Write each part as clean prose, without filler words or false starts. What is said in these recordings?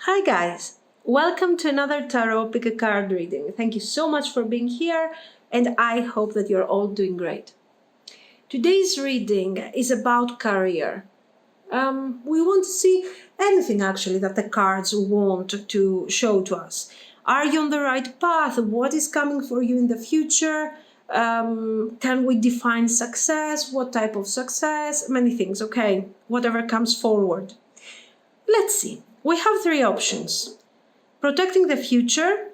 Hi guys, welcome to another Tarot Pick a Card reading. Thank you so much for being here and I hope that you're all doing great. Today's reading is about career. We want to see anything actually that the cards want to show to us. Are you on the right path? What is coming for you in the future? Can we define success? What type of success? Many things, okay? Whatever comes forward. Let's see. We have three options. Protecting the Future,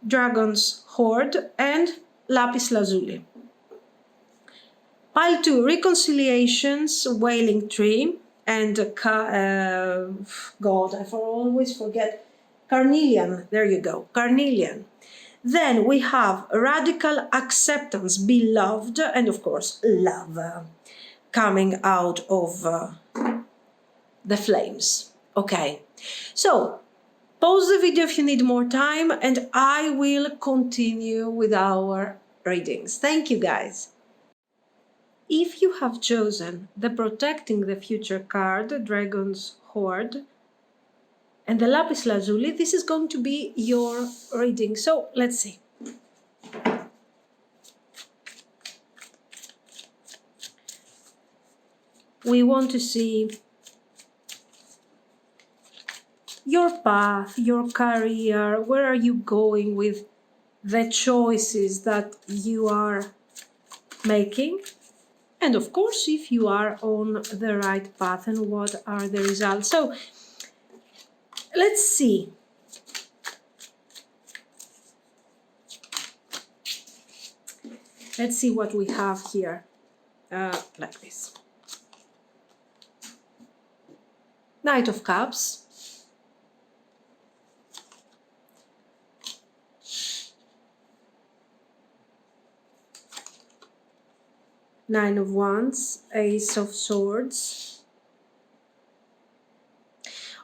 Dragon's Hoard, and Lapis Lazuli. Pile 2, Reconciliations, Wailing Tree, and God, I always forget, Carnelian. There you go, Carnelian. Then we have Radical Acceptance, Beloved, and of course, Love, coming out of the flames. Okay, so pause the video if you need more time and I will continue with our readings. Thank you guys. If you have chosen the Protecting the Future card, Dragon's Hoard, and the Lapis Lazuli, this is going to be your reading. So let's see. We want to see your path, your career, where are you going with the choices that you are making, and of course if you are on the right path and what are the results. So let's see. Let's see what we have here, like this. Knight of Cups. Nine of Wands, Ace of Swords.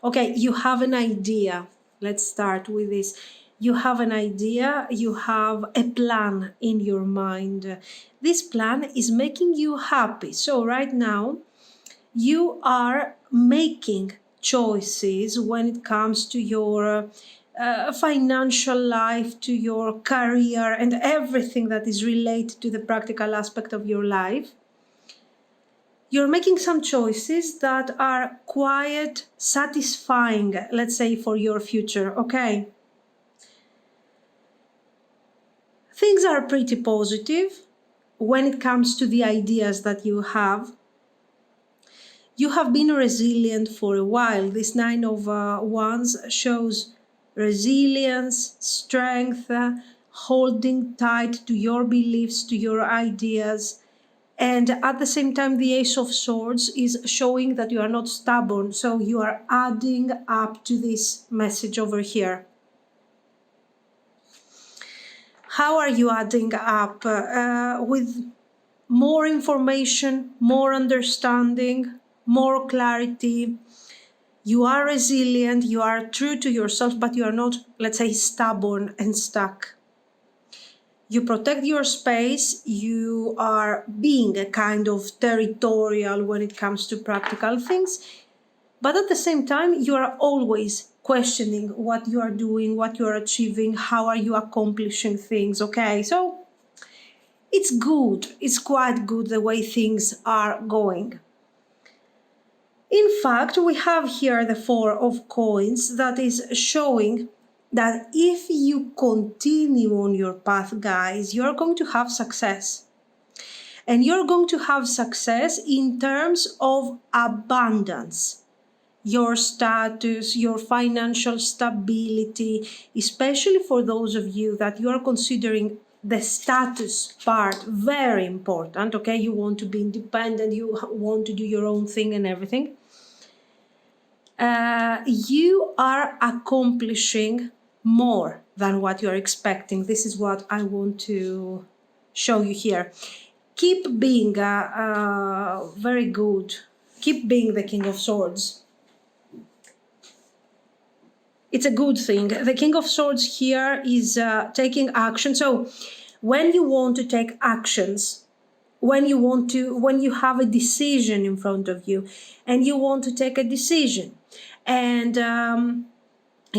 Okay, you have an idea. Let's start with this. You have an idea, you have a plan in your mind. This plan is making you happy. So right now, you are making choices when it comes to your financial life, to your career, and everything that is related to the practical aspect of your life. You're making some choices that are quite satisfying, let's say, for your future, okay? Things are pretty positive when it comes to the ideas that you have. You have been resilient for a while. This Nine of Wands shows resilience, strength, holding tight to your beliefs, to your ideas. And at the same time, the Ace of Swords is showing that you are not stubborn. So you are adding up to this message over here. How are you adding up? With more information, more understanding, more clarity. You are resilient, you are true to yourself, but you are not, let's say, stubborn and stuck. You protect your space, you are being a kind of territorial when it comes to practical things, but at the same time, you are always questioning what you are doing, what you are achieving, how are you accomplishing things, okay? So it's good, it's quite good the way things are going. In fact, we have here the Four of Coins that is showing that if you continue on your path, guys, you're going to have success. And you're going to have success in terms of abundance. Your status, your financial stability, especially for those of you that you are considering the status part very important, okay? You want to be independent, you want to do your own thing and everything. You are accomplishing more than what you're expecting. This is what I want to show you here. Keep being very good. Keep being the King of Swords. It's a good thing. The King of Swords here is taking action. So when you want to take actions, when you have a decision in front of you and you want to take a decision and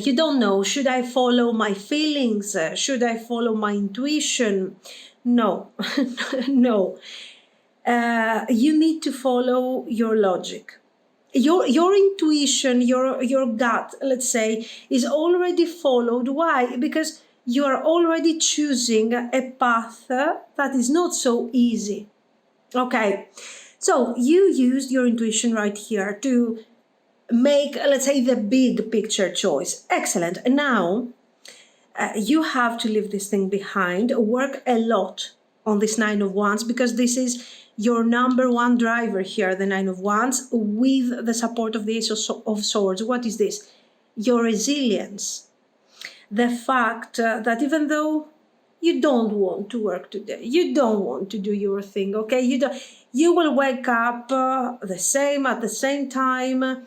You don't know, should I follow my feelings? Should I follow my intuition? No, no. You need to follow your logic. Your intuition, your gut, let's say, is already followed. Why? Because you are already choosing a path that is not so easy. Okay, so you used your intuition right here to make, let's say, the big picture choice. Excellent. Now you have to leave this thing behind, work a lot on this Nine of Wands, because this is your number one driver here, the Nine of Wands, with the support of the Ace of Swords. What is this? Your resilience. The fact that even though you don't want to work today, you don't want to do your thing, okay? You will wake up at the same time,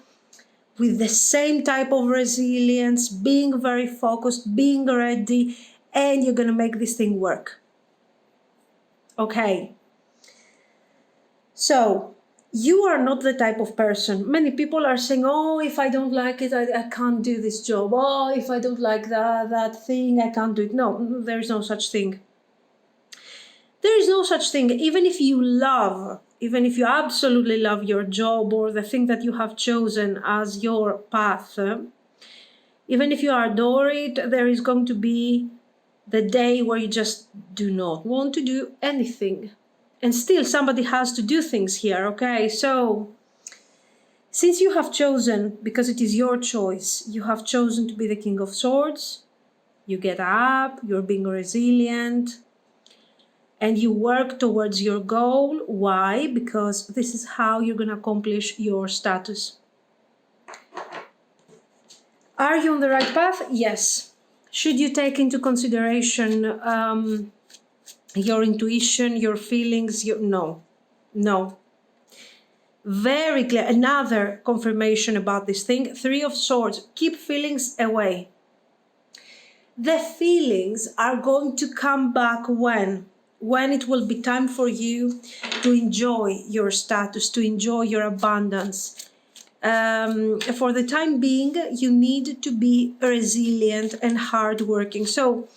with the same type of resilience, being very focused, being ready, and you're going to make this thing work. Okay. So, you are not the type of person. Many people are saying, oh, if I don't like it, I can't do this job. Oh, if I don't like that thing, I can't do it. No, there is no such thing. There is no such thing. Even if you absolutely love your job or the thing that you have chosen as your path, even if you adore it, there is going to be the day where you just do not want to do anything. And still somebody has to do things here, okay? So, since you have chosen, because it is your choice, you have chosen to be the King of Swords, you get up, you're being resilient, and you work towards your goal. Why? Because this is how you're going to accomplish your status. Are you on the right path? Yes. Should you take into consideration your intuition, your feelings? No. Very clear. Another confirmation about this thing. Three of Swords. Keep feelings away. The feelings are going to come back when it will be time for you to enjoy your status, to enjoy your abundance. For the time being, you need to be resilient and hardworking. So,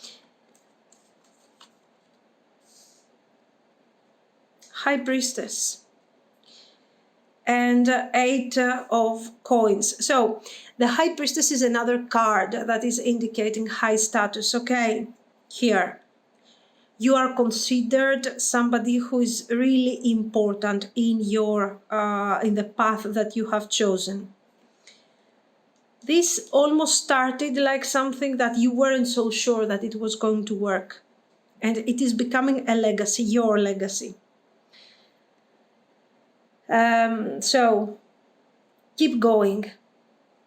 High Priestess and Eight of Coins. So, the High Priestess is another card that is indicating high status. Okay, here. You are considered somebody who is really important in the path that you have chosen. This almost started like something that you weren't so sure that it was going to work. And it is becoming a legacy, your legacy. So, keep going.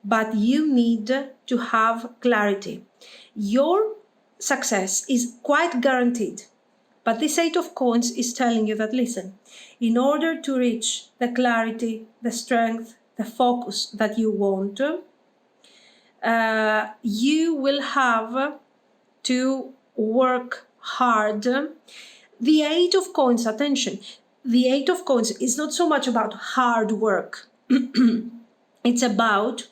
But you need to have clarity. Your success is quite guaranteed. But this Eight of Coins is telling you that, listen, in order to reach the clarity, the strength, the focus that you want, you will have to work hard. The Eight of Coins, attention, the Eight of Coins is not so much about hard work. It's about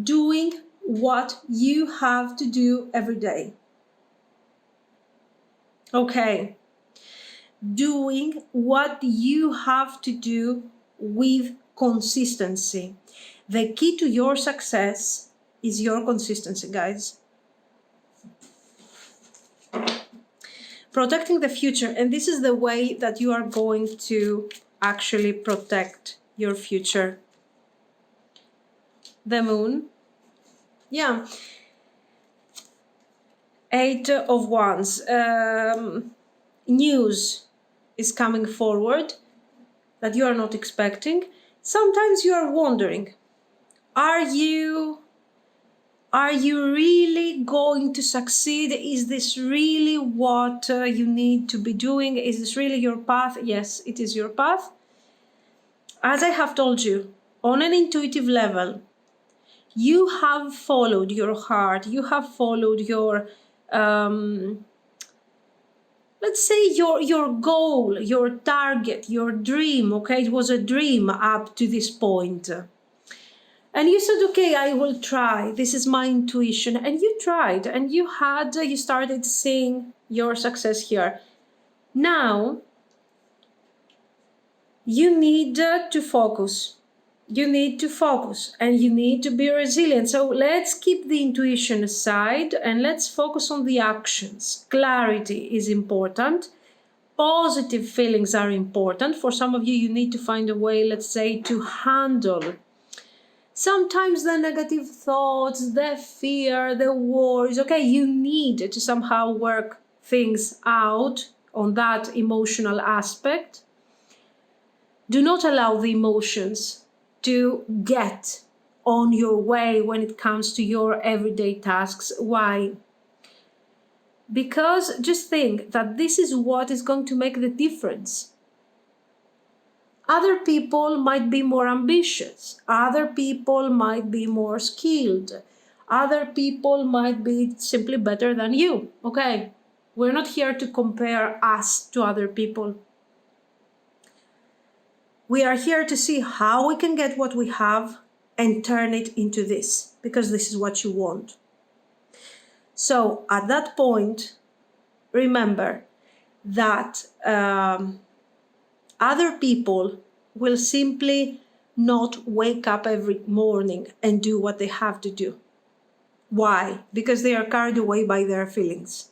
doing what you have to do every day. Okay. Doing what you have to do with consistency. The key to your success is your consistency, guys. Protecting the future, and this is the way that you are going to actually protect your future. The Moon. Yeah. Eight of Wands. News is coming forward that you are not expecting. Sometimes you are wondering, are you really going to succeed? Is this really what you need to be doing? Is this really your path? Yes, it is your path. As I have told you, on an intuitive level, you have followed your heart. You have followed your, let's say, your goal, your target, your dream. Okay, it was a dream up to this point. And you said, okay, I will try. This is my intuition. And you tried, and you started seeing your success here. Now, you need to focus. You need to focus, and you need to be resilient. So let's keep the intuition aside and let's focus on the actions. Clarity is important. Positive feelings are important. For some of you, you need to find a way, let's say, to handle sometimes the negative thoughts, the fear, the worries. Okay, you need to somehow work things out on that emotional aspect. Do not allow the emotions to get on your way when it comes to your everyday tasks. Why? Because just think that this is what is going to make the difference. Other people might be more ambitious. Other people might be more skilled. Other people might be simply better than you. Okay? We're not here to compare us to other people. We are here to see how we can get what we have and turn it into this, because this is what you want. So at that point, remember that other people will simply not wake up every morning and do what they have to do. Why? Because they are carried away by their feelings.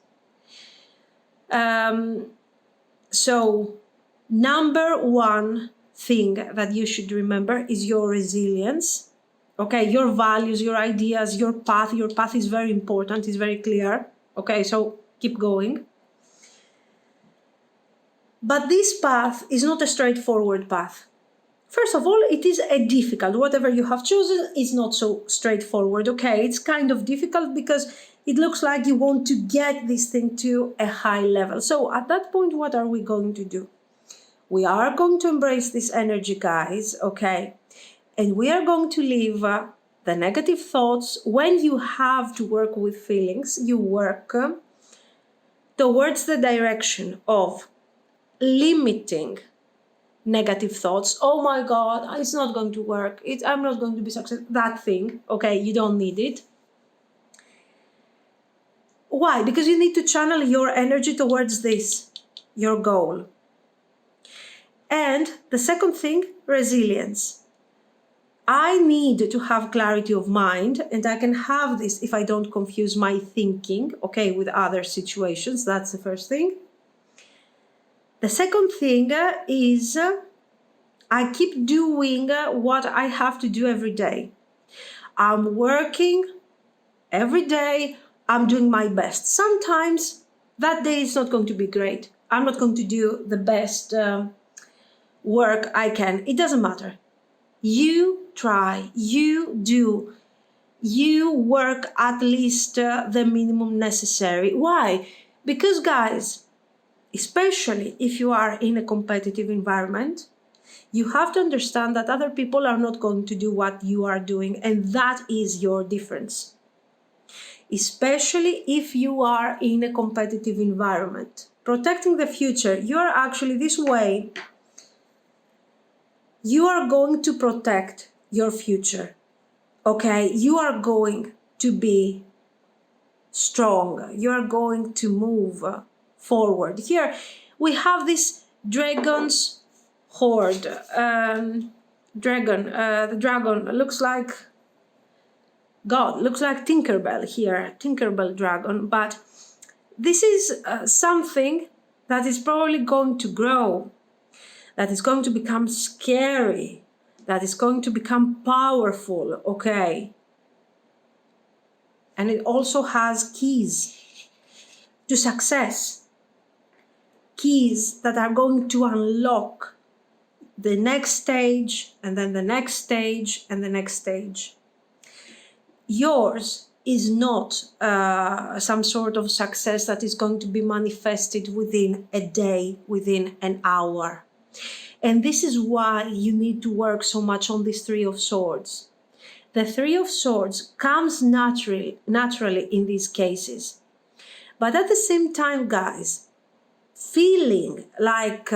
So number one thing that you should remember is your resilience. Okay, your values, your ideas, your path. Your path is very important, is very clear. Okay, so keep going. But this path is not a straightforward path. First of all, it is a difficult. Whatever you have chosen is not so straightforward. Okay, it's kind of difficult because it looks like you want to get this thing to a high level. So at that point, what are we going to do? We are going to embrace this energy, guys, okay? And we are going to leave the negative thoughts. When you have to work with feelings, you work towards the direction of limiting negative thoughts. Oh my God, it's not going to work. I'm not going to be successful. That thing, okay, you don't need it. Why? Because you need to channel your energy towards this, your goal. And the second thing, resilience. I need to have clarity of mind, and I can have this if I don't confuse my thinking, okay, with other situations. That's the first thing. The second thing is I keep doing what I have to do every day. I'm working every day. I'm doing my best. Sometimes that day is not going to be great. I'm not going to do the best work I can. It doesn't matter. You try, you do, you work at least the minimum necessary. Why? Because, guys, especially if you are in a competitive environment, you have to understand that other people are not going to do what you are doing, and that is your difference. Especially if you are in a competitive environment. Protecting the future, you are actually this way. You are going to protect your future, okay? You are going to be strong. You are going to move forward. Here we have this dragon's horde. The dragon looks like God, looks like Tinkerbell here, Tinkerbell dragon. But this is something that is probably going to grow, that is going to become scary, that is going to become powerful, okay? And it also has keys to success, keys that are going to unlock the next stage, and then the next stage, and the next stage. Yours is not some sort of success that is going to be manifested within a day, within an hour. And this is why you need to work so much on this Three of Swords. The Three of Swords comes naturally in these cases. But at the same time, guys, feeling like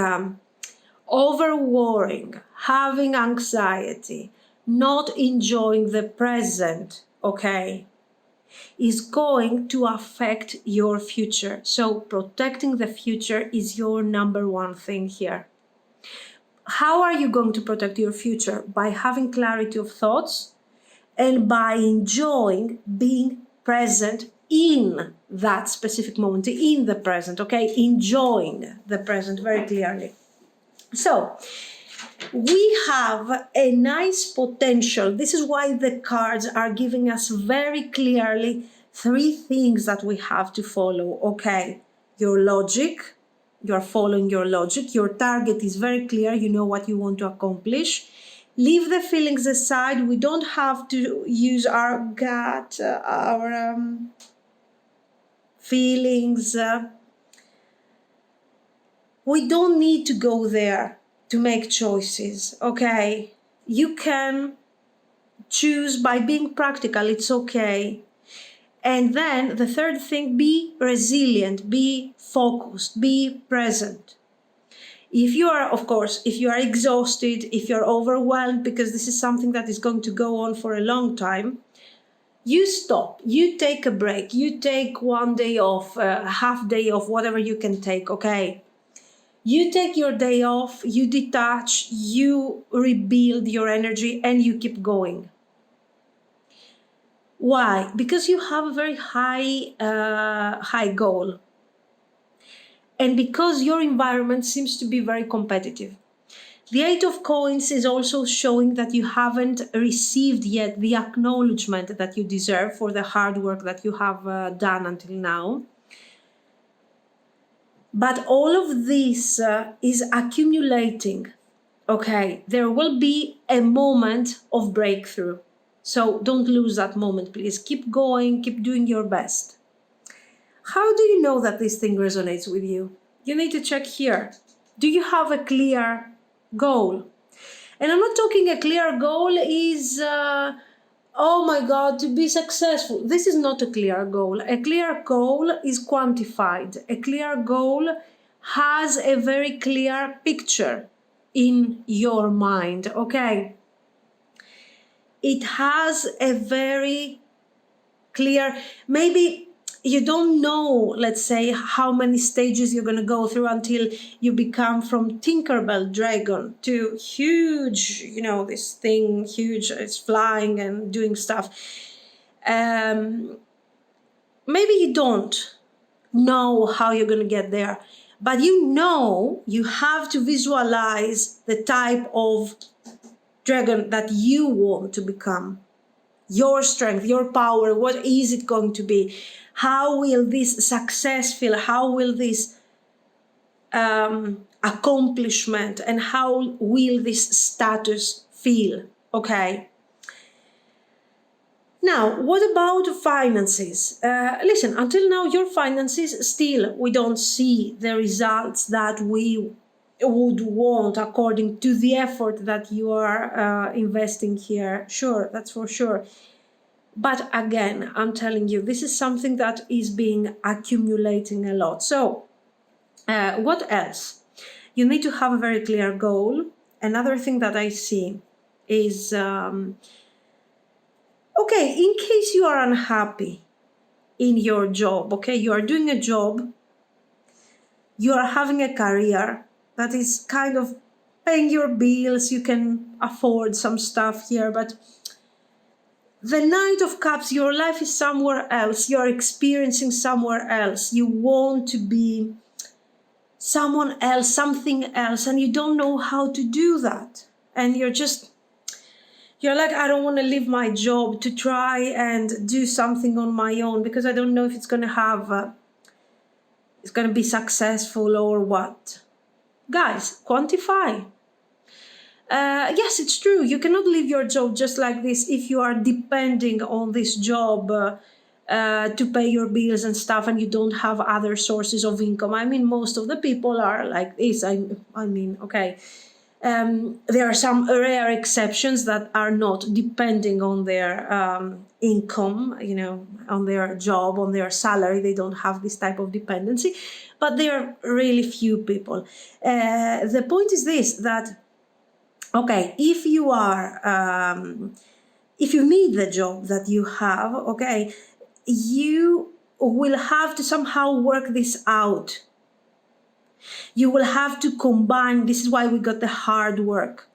over-worrying, having anxiety, not enjoying the present, okay, is going to affect your future. So protecting the future is your number one thing here. How are you going to protect your future? By having clarity of thoughts and by enjoying being present in that specific moment, in the present, okay? Enjoying the present very clearly. So we have a nice potential. This is why the cards are giving us very clearly 3 things that we have to follow, okay? Your logic, you're following your logic. Your target is very clear. You know what you want to accomplish. Leave the feelings aside. We don't have to use our gut, our feelings. We don't need to go there to make choices, okay? You can choose by being practical. It's okay. And then the third thing, be resilient, be focused, be present. If you are, of course, if you are exhausted, if you're overwhelmed, because this is something that is going to go on for a long time, you stop, you take a break, you take 1 day off, a half day off, whatever you can take, okay? You take your day off, you detach, you rebuild your energy, and you keep going. Why? Because you have a very high goal. And because your environment seems to be very competitive. The Eight of Coins is also showing that you haven't received yet the acknowledgement that you deserve for the hard work that you have done until now. But all of this is accumulating. Okay, there will be a moment of breakthrough. So don't lose that moment, please. Keep going, keep doing your best. How do you know that this thing resonates with you? You need to check here. Do you have a clear goal? And I'm not talking a clear goal is, oh my God, to be successful. This is not a clear goal. A clear goal is quantified. A clear goal has a very clear picture in your mind, okay? It has a very clear, maybe you don't know, let's say, how many stages you're going to go through until you become from Tinkerbell dragon to huge, you know, this thing, huge, it's flying and doing stuff. Maybe you don't know how you're going to get there, but you know you have to visualize the type of dragon that you want to become. Your strength, your power, what is it going to be? How will this success feel? How will this accomplishment and how will this status feel? Okay. Now, what about finances? Listen, until now, your finances still, we don't see the results that we would want according to the effort that you are investing here. Sure, that's for sure. But again, I'm telling you, this is something that is being accumulating a lot. So what else? You need to have a very clear goal. Another thing that I see is, okay, in case you are unhappy in your job, okay, you are doing a job, you are having a career that is kind of paying your bills, you can afford some stuff here, but the Knight of Cups, your life is somewhere else. You're experiencing somewhere else. You want to be someone else, something else, and you don't know how to do that. And you're like, I don't want to leave my job to try and do something on my own because I don't know if it's going to it's going to be successful or what. Guys, quantify. Yes, it's true. You cannot leave your job just like this if you are depending on this job to pay your bills and stuff and you don't have other sources of income. I mean, most of the people are like this. I mean, okay. There are some rare exceptions that are not depending on their income, you know, on their job, on their salary. They don't have this type of dependency, but there are really few people. The point is this, that Okay, if you are, if you need the job that you have, okay, you will have to somehow work this out. You will have to combine, this is why we got the hard work.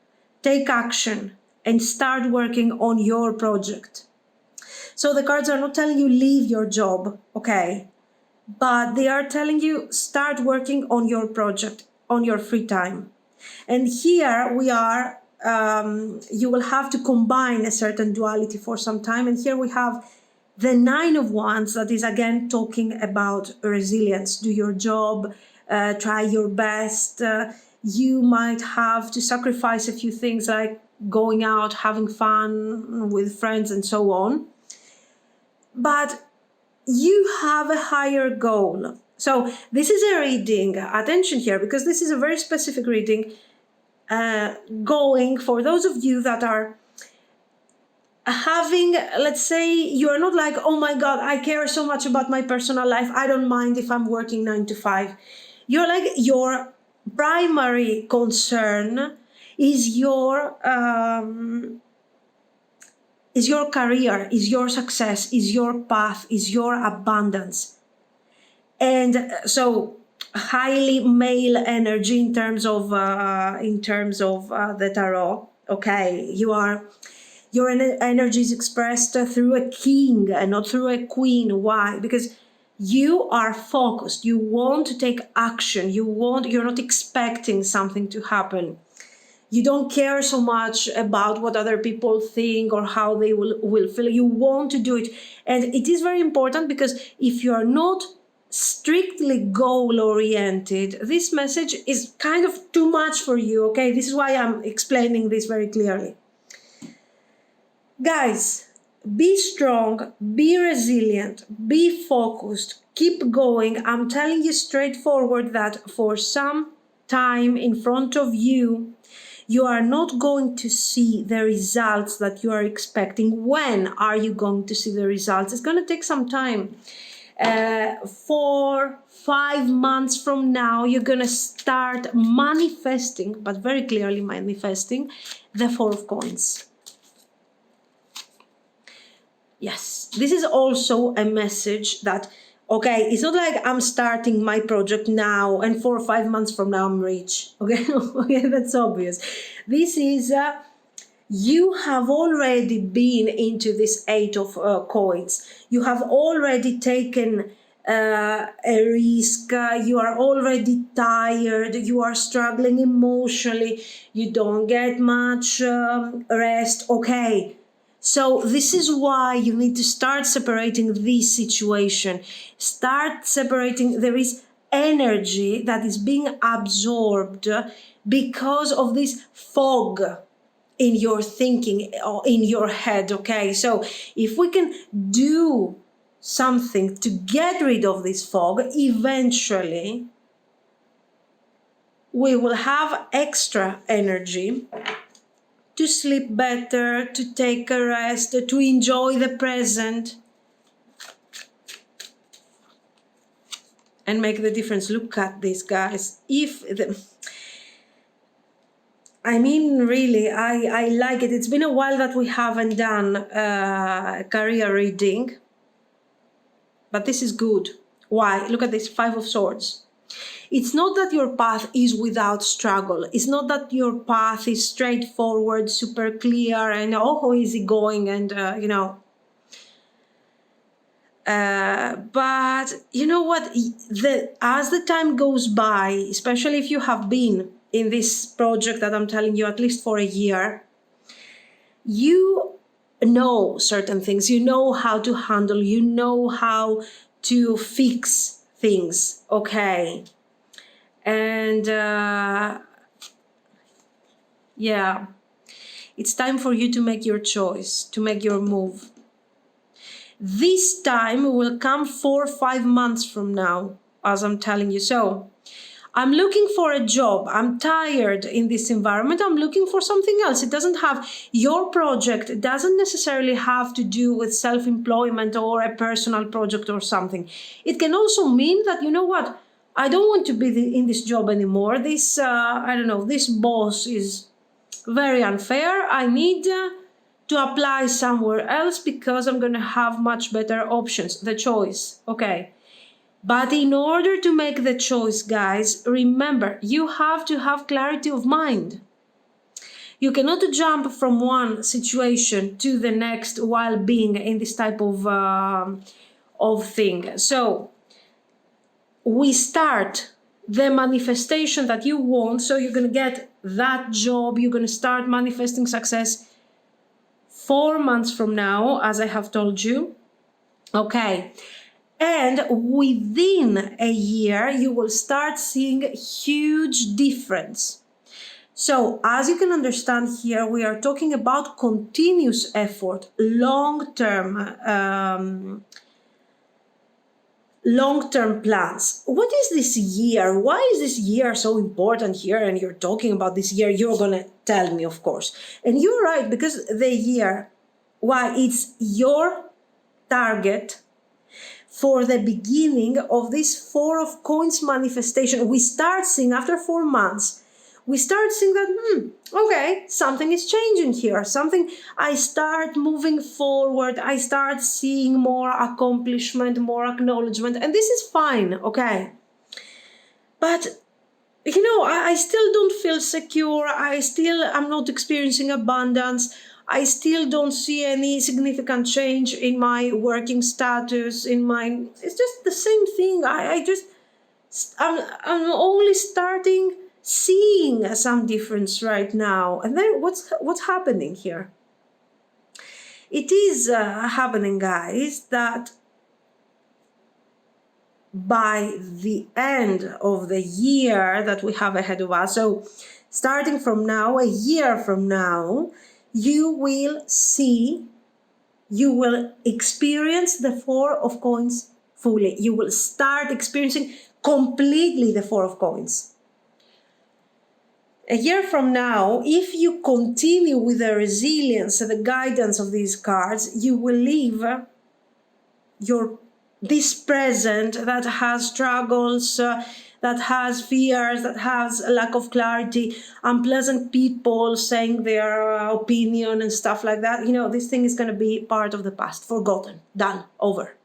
Take action and start working on your project. So the cards are not telling you leave your job, okay? But they are telling you start working on your project on your free time. And here we are, you will have to combine a certain duality for some time. And here we have the Nine of Wands, that is again talking about resilience. Do your job, try your best. You might have to sacrifice a few things like going out, having fun with friends, and so on. But you have a higher goal. So this is a reading, attention here, because this is a very specific reading, going for those of you that are having, let's say, you're not like, oh my God, I care so much about my personal life, I don't mind if I'm working 9 to 5. You're like, your primary concern is your career, is your success, is your path, is your abundance. And so highly male energy in terms of the tarot. Okay, your energy is expressed through a king and not through a queen. Why? Because you are focused. You want to take action. You're not expecting something to happen. You don't care so much about what other people think or how they will feel. You want to do it. And it is very important, because if you are not strictly goal oriented, this message is kind of too much for you. Okay, this is why I'm explaining this very clearly. Guys, be strong, be resilient, be focused, keep going. I'm telling you straightforward that for some time in front of you, you are not going to see the results that you are expecting. When are you going to see the results? It's going to take some time. 4-5 months from now, you're going to start manifesting, but very clearly manifesting, the Four of Coins. Yes, this is also a message that, okay, it's not like I'm starting my project now and 4 or 5 months from now I'm rich. Okay, okay, that's obvious. This is, you have already been into this Eight of Coins. You have already taken a risk. You are already tired. You are struggling emotionally. You don't get much rest. Okay. So this is why you need to start separating this situation. Start separating. There is energy that is being absorbed because of this fog in your thinking or in your head. Okay, so if we can do something to get rid of this fog, eventually we will have extra energy to sleep better, to take a rest, to enjoy the present, and make the difference. Look at this, guys. Really, I like it. It's been a while that we haven't done a career reading, but this is good. Why? Look at this, Five of Swords. It's not that your path is without struggle. It's not that your path is straightforward, super clear, and easy going, and but you know what? As the time goes by, especially if you have been in this project that I'm telling you at least for a year, you know certain things. You know how to handle. You know how to fix things. Okay. And yeah, it's time for you to make your choice, to make your move. This time will come 4 or 5 months from now, as I'm telling you. So I'm looking for a job. I'm tired in this environment. I'm looking for something else. It doesn't have, your project, it doesn't necessarily have to do with self-employment or a personal project or something. It can also mean that, you know what, I don't want to be in this job anymore. This, this boss is very unfair. I need to apply somewhere else because I'm going to have much better options, the choice. Okay. But in order to make the choice, guys, remember, you have to have clarity of mind. You cannot jump from one situation to the next while being in this type of thing. So we start the manifestation that you want. So you're going to get that job. You're going to start manifesting success 4 months from now, as I have told you. Okay. And within a year, you will start seeing huge difference. So as you can understand here, we are talking about continuous effort, long-term plans. What is this year? Why is this year so important here? And you're talking about this year, you're going to tell me, of course. And you're right, because the year, why it's your target for the beginning of this Four of Coins manifestation. We start seeing after 4 months, we start seeing that, okay, something is changing here. I start moving forward. I start seeing more accomplishment, more acknowledgement. And this is fine, okay? But, I still don't feel secure. I'm not experiencing abundance. I still don't see any significant change in my working status, it's just the same thing. I'm only starting seeing some difference right now. And then what's happening here? It is happening, guys, that by the end of the year that we have ahead of us, so starting from now, a year from now, you will experience the Four of Coins fully. You will start experiencing completely the Four of Coins. A year from now, if you continue with the resilience and the guidance of these cards, you will leave this present that has struggles, that has fears, that has a lack of clarity, unpleasant people saying their opinion and stuff like that. This thing is going to be part of the past, forgotten, done, over.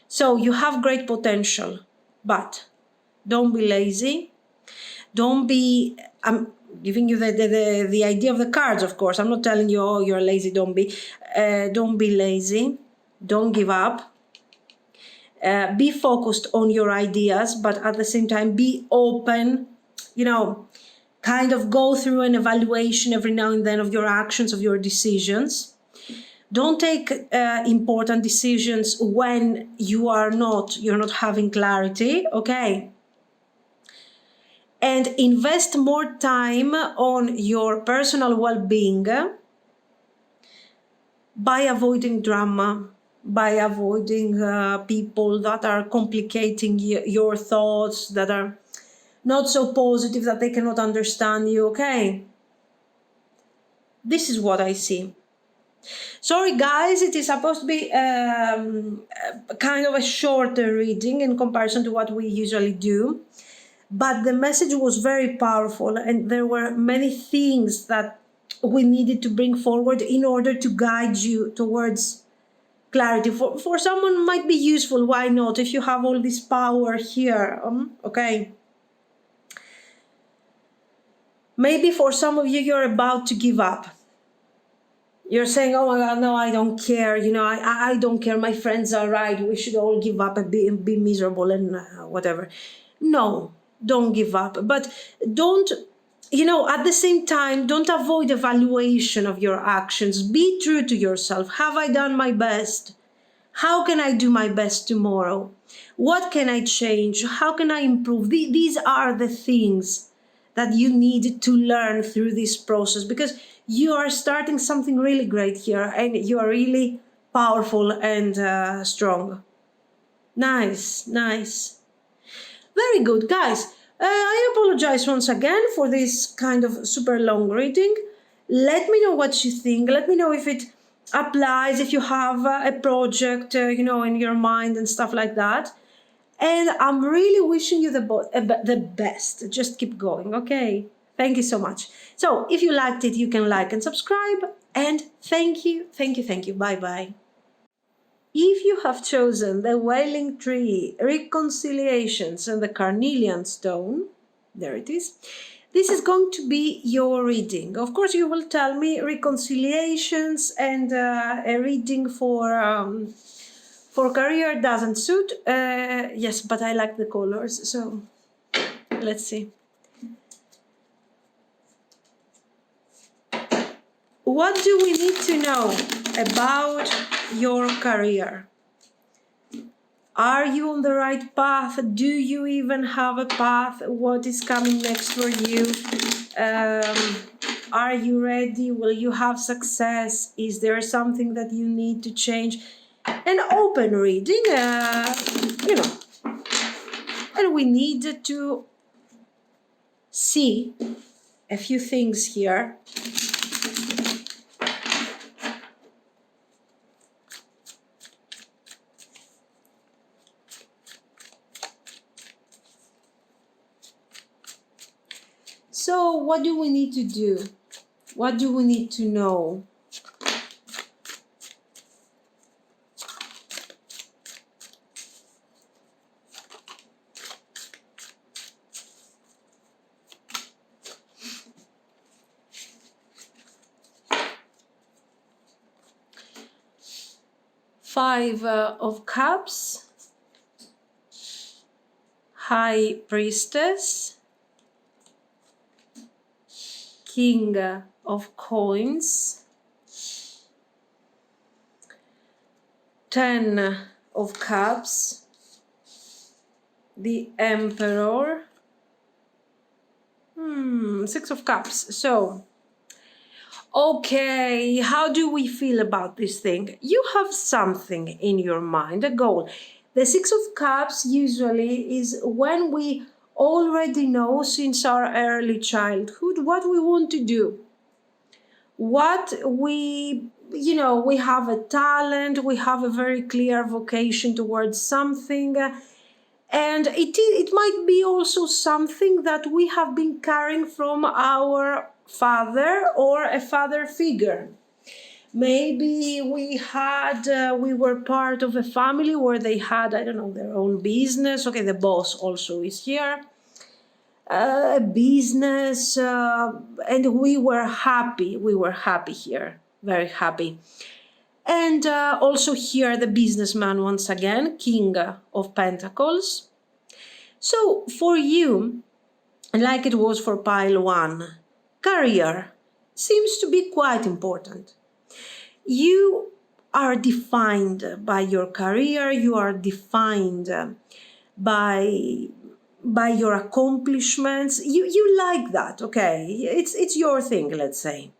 So you have great potential, but don't be lazy. I'm giving you the idea of the cards, of course. I'm not telling you, oh, you're lazy. Don't be lazy. Don't give up. Be focused on your ideas, but at the same time, be open, kind of go through an evaluation every now and then of your actions, of your decisions. Don't take important decisions when you're not having clarity, okay? And invest more time on your personal well-being by avoiding drama, by avoiding people that are complicating your thoughts, that are not so positive, that they cannot understand you, okay? This is what I see. Sorry, guys, it is supposed to be kind of a shorter reading in comparison to what we usually do. But the message was very powerful, and there were many things that we needed to bring forward in order to guide you towards clarity. For someone might be useful, why not? If you have all this power here, okay. Maybe for some of you, you're about to give up. You're saying, oh my God, no, I don't care. I don't care. My friends are right. We should all give up and be miserable and whatever. No. Don't give up, but don't, at the same time, don't avoid evaluation of your actions. Be true to yourself. Have I done my best? How can I do my best tomorrow? What can I change? How can I improve? These are the things that you need to learn through this process, because you are starting something really great here and you are really powerful and strong. Nice. Very good, guys. I apologize once again for this kind of super long reading. Let me know what you think. Let me know if it applies, if you have a project, in your mind and stuff like that. And I'm really wishing you the best. Just keep going, okay? Thank you so much. So if you liked it, you can like and subscribe. And thank you, thank you, thank you. Bye bye. If you have chosen the Wailing Tree, Reconciliations, and the Carnelian Stone, there it is, this is going to be your reading. Of course, you will tell me Reconciliations and a reading for career doesn't suit. Yes, but I like the colors, so let's see. What do we need to know about your career? Are you on the right path? Do you even have a path? What is coming next for you? Are you ready? Will you have success? Is there something that you need to change? An open reading, and we need to see a few things here. So what do we need to do? What do we need to know? Five of Cups, High Priestess, King of Coins, 10 of Cups, the Emperor, 6 of Cups. So, okay, how do we feel about this thing? You have something in your mind, a goal. The 6 of Cups usually is when we already know since our early childhood what we want to do. What we have a talent, we have a very clear vocation towards something, and it might be also something that we have been carrying from our father or a father figure. Maybe we were part of a family where they had, I don't know, their own business. Okay, the boss also is here. A business, and we were happy. We were happy here, very happy. And also here, the businessman once again, King of Pentacles. So for you, like it was for pile one, career seems to be quite important. You are defined by your career. You are defined by your accomplishments. You like that, okay? It's your thing, let's say.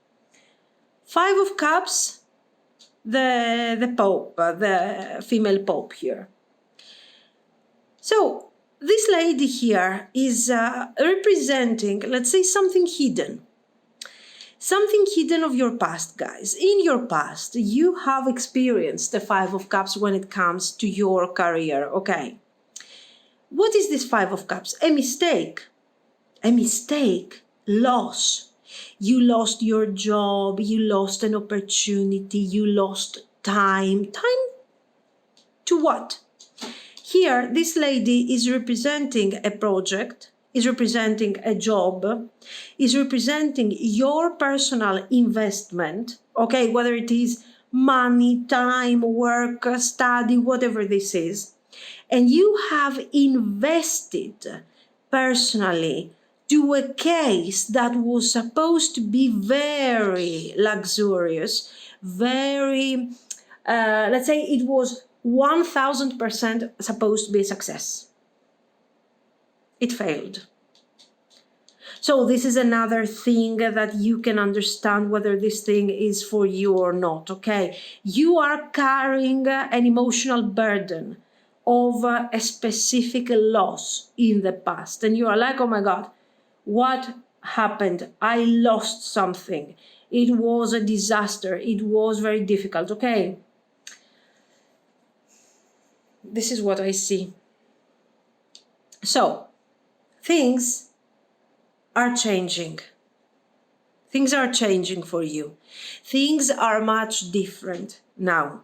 5 of Cups, the Pope, the female Pope here. So this lady here is representing, let's say, something hidden. Something hidden of your past, guys. In your past, you have experienced the 5 of Cups when it comes to your career, okay? What is this 5 of Cups? A mistake. A mistake. Loss. You lost your job. You lost an opportunity. You lost time. Time to what? Here, this lady is representing a project, is representing a job, is representing your personal investment, okay, whether it is money, time, work, study, whatever this is. And you have invested personally to a case that was supposed to be very luxurious, very, let's say it was 1000% supposed to be a success. It failed. So this is another thing that you can understand whether this thing is for you or not, okay? You are carrying an emotional burden of a specific loss in the past. And you are like, oh my God, what happened? I lost something. It was a disaster. It was very difficult, okay? This is what I see. So, things are changing. Things are changing for you. Things are much different now.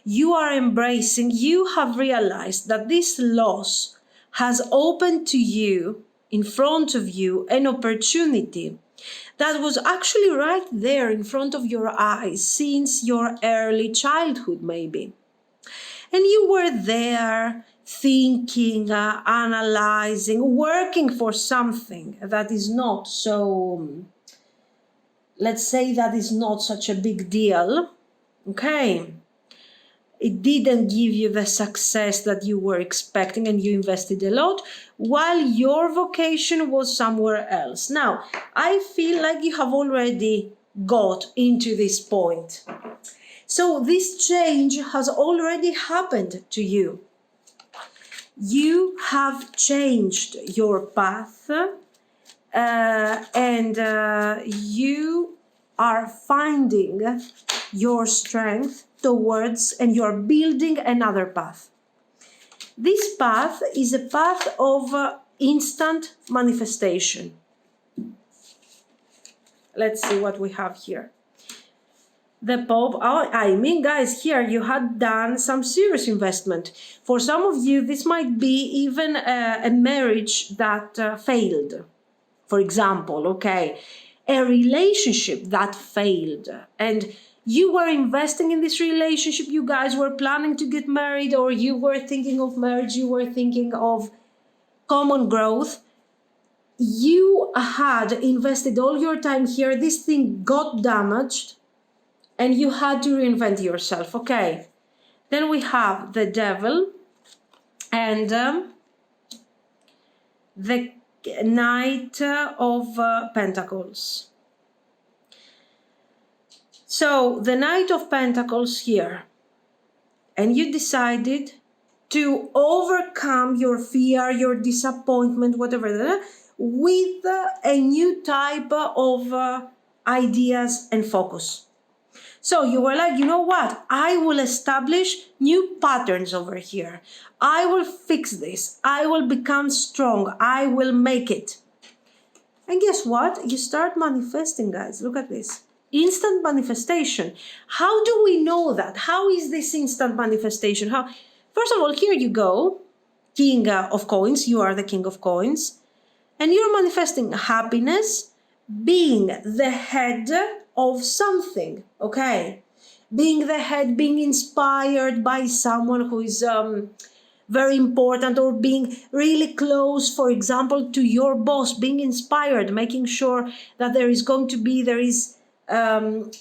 You are embracing, you have realized that this loss has opened to you, in front of you, an opportunity that was actually right there in front of your eyes since your early childhood, maybe. And you were there thinking, analyzing, working for something that is not so, let's say, that is not such a big deal. Okay. It didn't give you the success that you were expecting, and you invested a lot while your vocation was somewhere else. Now, I feel like you have already got into this point. So this change has already happened to you. You have changed your path, and you are finding your strength towards, and you're building another path. This path is a path of instant manifestation. Let's see what we have here. The Pope, I mean, guys, here you had done some serious investment. For some of you, this might be even a marriage that failed, for example, okay? A relationship that failed, and you were investing in this relationship, you guys were planning to get married, or you were thinking of marriage, you were thinking of common growth. You had invested all your time here, this thing got damaged, and you had to reinvent yourself, okay? Then we have the Devil and the Knight of Pentacles. So the Knight of Pentacles here, and you decided to overcome your fear, your disappointment, whatever, with a new type of ideas and focus. So you were like, you know what? I will establish new patterns over here. I will fix this. I will become strong. I will make it. And guess what? You start manifesting, guys. Look at this. Instant manifestation. How do we know that? How is this instant manifestation? How? First of all, here you go. King of Coins. You are the King of Coins. And you're manifesting happiness, being the head of something, okay? Being the head, being inspired by someone who is very important, or being really close, for example, to your boss, being inspired, making sure that there is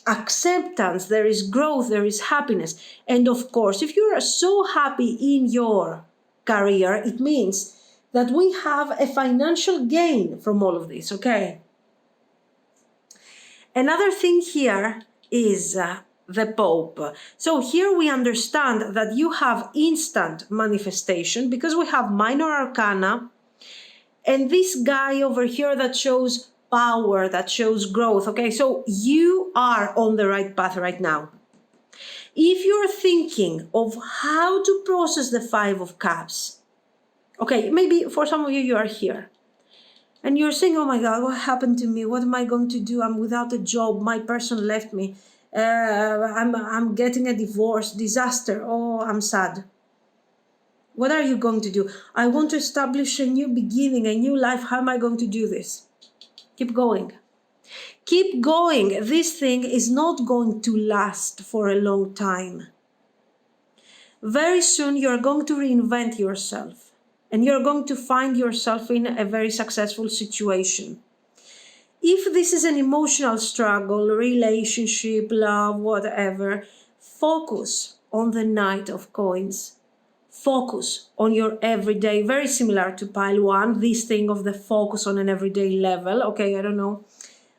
acceptance, there is growth, there is happiness. And of course, if you are so happy in your career, it means that we have a financial gain from all of this, okay? Another thing here is the Pope. So here we understand that you have instant manifestation because we have minor arcana, and this guy over here that shows power, that shows growth, okay? So you are on the right path right now. If you're thinking of how to process the Five of Cups, okay, maybe for some of you, you are here and you're saying, oh my God, what happened to me? What am I going to do? I'm without a job. My person left me. I'm getting a divorce, disaster. Oh, I'm sad. What are you going to do? I want to establish a new beginning, a new life. How am I going to do this? Keep going. Keep going. This thing is not going to last for a long time. Very soon you're going to reinvent yourself and you're going to find yourself in a very successful situation. If this is an emotional struggle, relationship, love, whatever, focus on the Knight of Coins. Focus on your everyday, very similar to pile one, this thing of the focus on an everyday level. Okay, I don't know.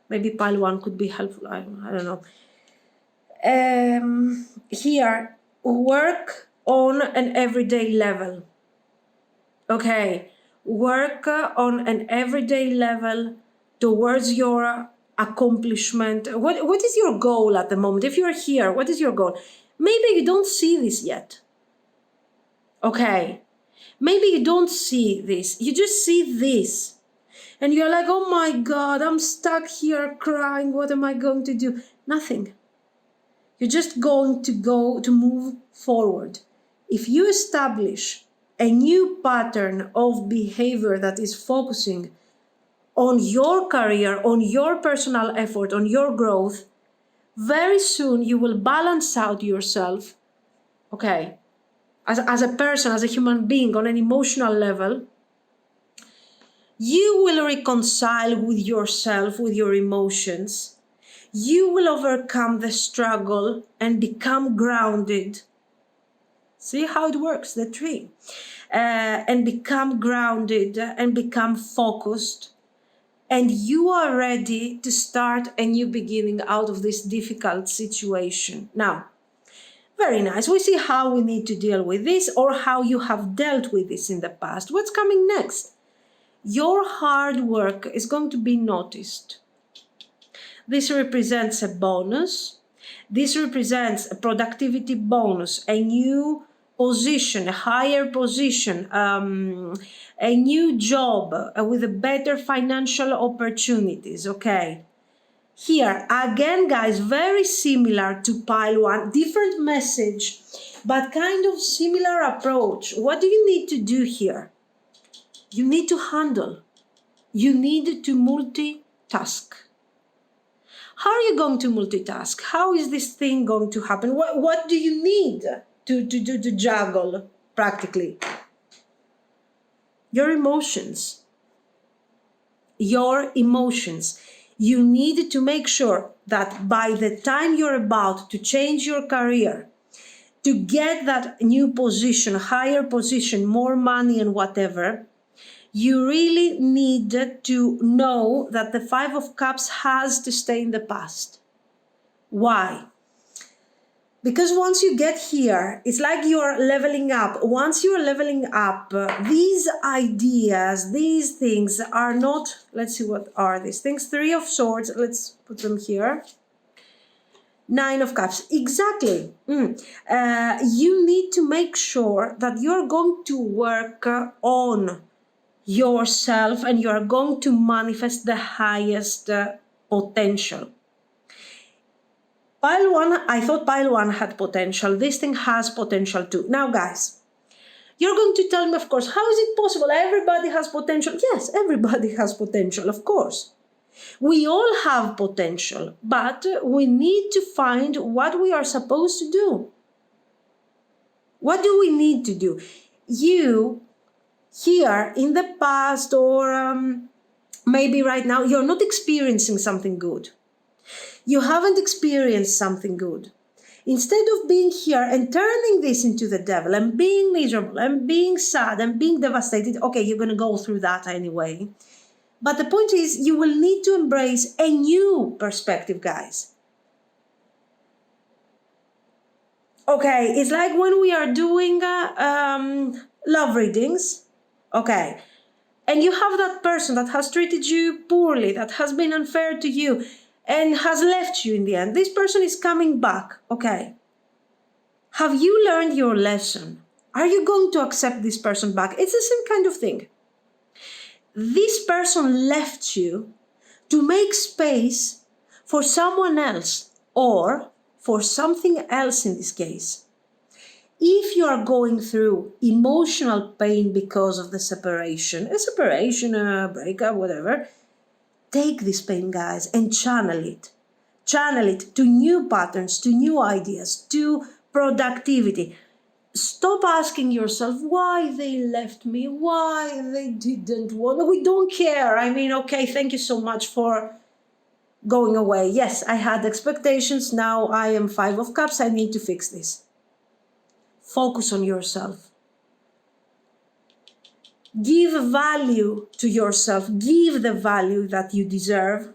Maybe pile one could be helpful. I don't know. Here, work on an everyday level. Okay, work on an everyday level towards your accomplishment. What is your goal at the moment? If you're here, what is your goal? Maybe you don't see this yet. Okay, maybe you don't see this. You just see this. and you're like, oh my God, I'm stuck here crying. What am I going to do? Nothing. You're just going to move forward. If you establish a new pattern of behavior that is focusing on your career, on your personal effort, on your growth, very soon you will balance out yourself, okay, as a person, as a human being, on an emotional level. You will reconcile with yourself, with your emotions. You will overcome the struggle and become grounded. See how it works, the tree. And become grounded and become focused. And you are ready to start a new beginning out of this difficult situation. Now, very nice. We see how we need to deal with this, or how you have dealt with this in the past. What's coming next? Your hard work is going to be noticed. This represents a bonus. This represents a productivity bonus, a new position, a higher position, a new job with a better financial opportunities, okay? Here, again, guys, very similar to pile one, different message, but kind of similar approach. What do you need to do here? You need to handle. You need to multitask. How are you going to multitask? How is this thing going to happen? What do you need to juggle practically? Your emotions. Your emotions. You need to make sure that by the time you're about to change your career, to get that new position, higher position, more money and whatever, you really need to know that the Five of Cups has to stay in the past. Why? Because once you get here, it's like you're leveling up. Once you're leveling up, these ideas, these things are not, let's see, what are these things? Three of Swords, let's put them here. Nine of Cups, exactly. You need to make sure that you're going to work on yourself and you are going to manifest the highest potential. Pile one, I thought pile one had potential. This thing has potential too. Now, guys, you're going to tell me, of course, how is it possible? Everybody has potential. Yes, everybody has potential, of course. We all have potential, but we need to find what we are supposed to do. What do we need to do? You, here in the past, or maybe right now, you're not experiencing something good. You haven't experienced something good. Instead of being here and turning this into the devil and being miserable and being sad and being devastated, okay, you're going to go through that anyway. But the point is, you will need to embrace a new perspective, guys. Okay, it's like when we are doing love readings, okay, and you have that person that has treated you poorly, that has been unfair to you, and has left you in the end. This person is coming back, okay. Have you learned your lesson? Are you going to accept this person back? It's the same kind of thing. This person left you to make space for someone else, or for something else in this case. If you are going through emotional pain because of the separation, a breakup, whatever, take this pain, guys, and channel it. Channel it to new patterns, to new ideas, to productivity. Stop asking yourself why they left me, why they didn't want. We don't care. I mean, okay, thank you so much for going away. Yes, I had expectations. Now I am Five of Cups. I need to fix this. Focus on yourself. Give value to yourself. Give the value that you deserve.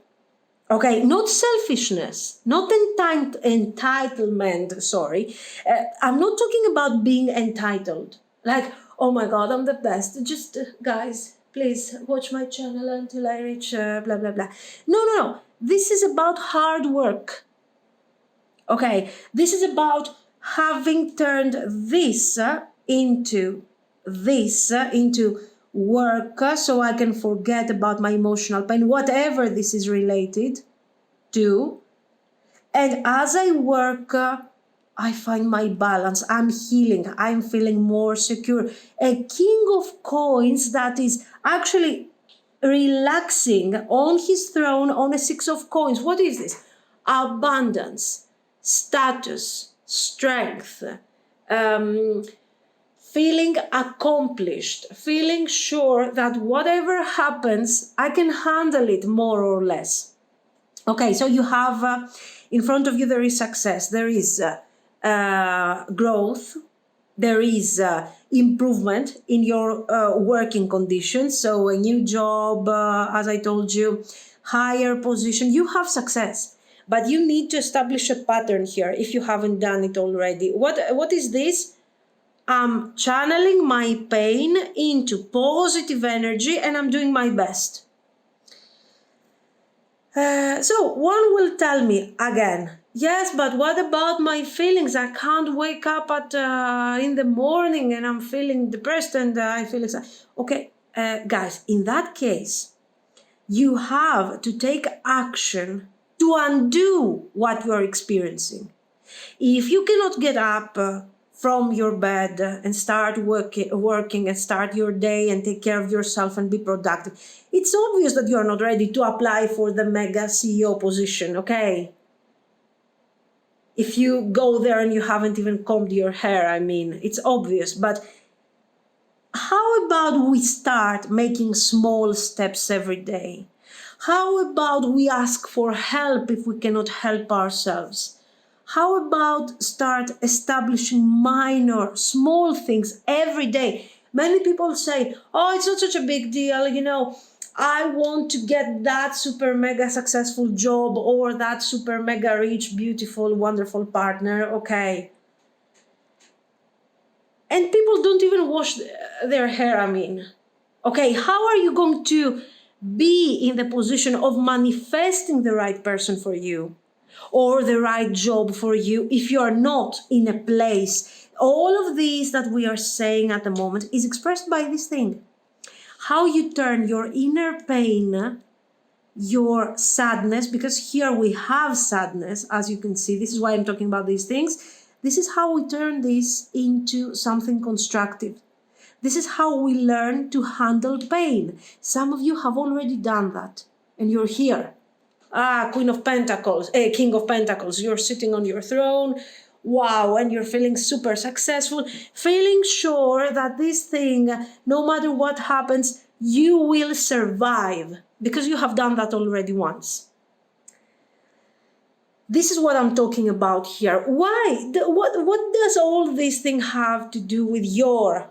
Okay, not selfishness, not entitlement, sorry. I'm not talking about being entitled. Like, oh my God, I'm the best. Just, guys, please watch my channel until I reach blah, blah, blah. No. This is about hard work. Okay, this is about having turned this into work so I can forget about my emotional pain, whatever this is related to. And as I work, I find my balance. I'm healing. I'm feeling more secure. A king of coins that is actually relaxing on his throne on a six of coins. What is this? Abundance, status, strength, feeling accomplished, feeling sure that whatever happens, I can handle it more or less. Okay, so you have in front of you, there is success, there is growth, there is improvement in your working conditions. So a new job, as I told you, higher position, you have success. But you need to establish a pattern here if you haven't done it already. What is this? I'm channeling my pain into positive energy and I'm doing my best. So one will tell me again, yes, but what about my feelings? I can't wake up in the morning and I'm feeling depressed and I feel excited. Okay, guys, in that case, you have to take action to undo what you are experiencing. If you cannot get up from your bed and start working and start your day and take care of yourself and be productive, it's obvious that you're not ready to apply for the mega CEO position, okay? If you go there and you haven't even combed your hair, I mean, it's obvious. But how about we start making small steps every day? How about we ask for help if we cannot help ourselves? How about start establishing minor, small things every day? Many people say, oh, it's not such a big deal, I want to get that super mega successful job or that super mega rich, beautiful, wonderful partner, okay. And people don't even wash their hair, I mean. Okay, how are you going to be in the position of manifesting the right person for you or the right job for you if you are not in a place? All of these that we are saying at the moment is expressed by this thing. How you turn your inner pain, your sadness, because here we have sadness, as you can see. This is why I'm talking about these things. This is how we turn this into something constructive. This is how we learn to handle pain. Some of you have already done that, and you're here. Queen of Pentacles, King of Pentacles, you're sitting on your throne. Wow, and you're feeling super successful, feeling sure that this thing, no matter what happens, you will survive because you have done that already once. This is what I'm talking about here. Why? What does all this thing have to do with your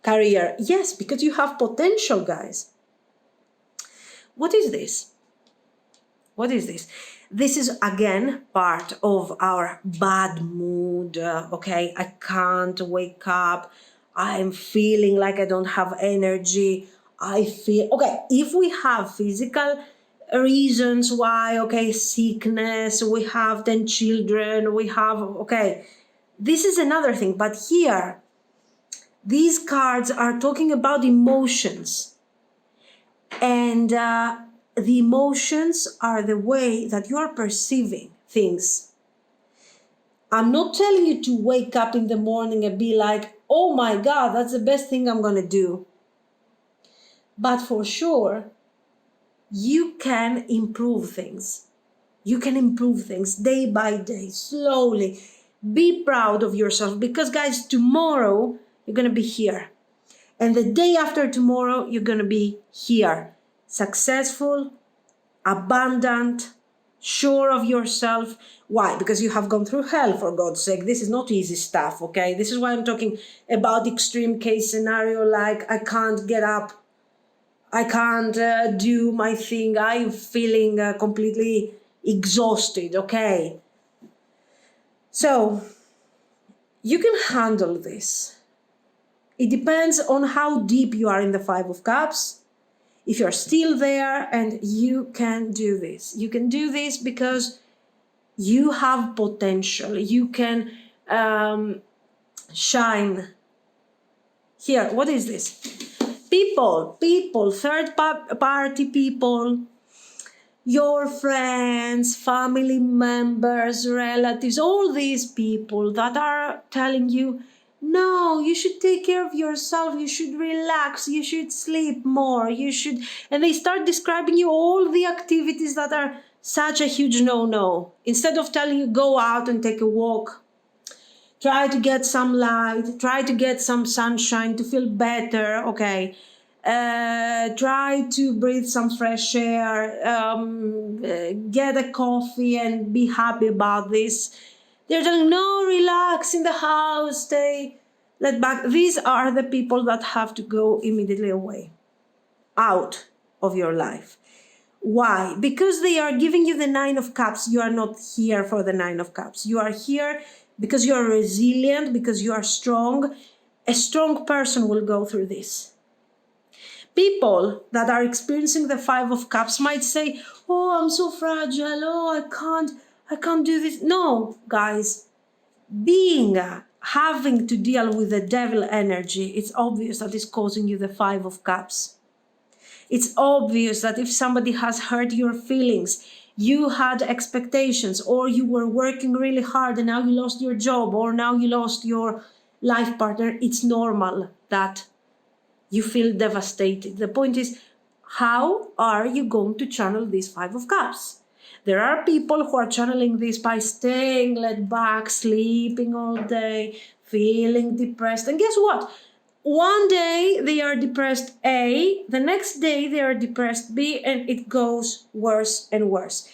career? Yes, because you have potential, guys. What is this? What is this? This is again part of our bad mood. Okay, I can't wake up. I'm feeling like I don't have energy. I feel okay. If we have physical reasons why, okay, sickness, we have 10 children, we have, okay, this is another thing. But here, these cards are talking about emotions. And the emotions are the way that you are perceiving things. I'm not telling you to wake up in the morning and be like, oh my God, that's the best thing I'm going to do. But for sure, you can improve things. You can improve things day by day, slowly. Be proud of yourself because, guys, tomorrow you're going to be here. And the day after tomorrow, you're going to be here. Successful, abundant, sure of yourself. Why? Because you have gone through hell, for God's sake. This is not easy stuff, okay? This is why I'm talking about extreme case scenario like I can't get up. I can't do my thing. I'm feeling completely exhausted, okay? So, you can handle this. It depends on how deep you are in the Five of Cups. If you're still there, and you can do this. You can do this because you have potential. You can shine Here, what is this? People, third party people, your friends, family members, relatives, all these people that are telling you, no, you should take care of yourself, you should relax, you should sleep more, you should, and they start describing you all the activities that are such a huge no-no. Instead of telling you, go out and take a walk, try to get some light, try to get some sunshine to feel better, okay? Try to breathe some fresh air, get a coffee and be happy about this. They're telling, no, relax in the house, stay, let back. These are the people that have to go immediately away, out of your life. Why? Because they are giving you the Nine of Cups. You are not here for the Nine of Cups. You are here because you are resilient, because you are strong. A strong person will go through this. People that are experiencing the Five of Cups might say, oh, I'm so fragile. Oh, I can't do this. No, guys, having to deal with the devil energy, it's obvious that it's causing you the Five of Cups. It's obvious that if somebody has hurt your feelings, you had expectations, or you were working really hard and now you lost your job, or now you lost your life partner, it's normal that you feel devastated. The point is, how are you going to channel this Five of Cups? There are people who are channeling this by staying laid back, sleeping all day, feeling depressed. And guess what? One day they are depressed A, the next day they are depressed B, and it goes worse and worse.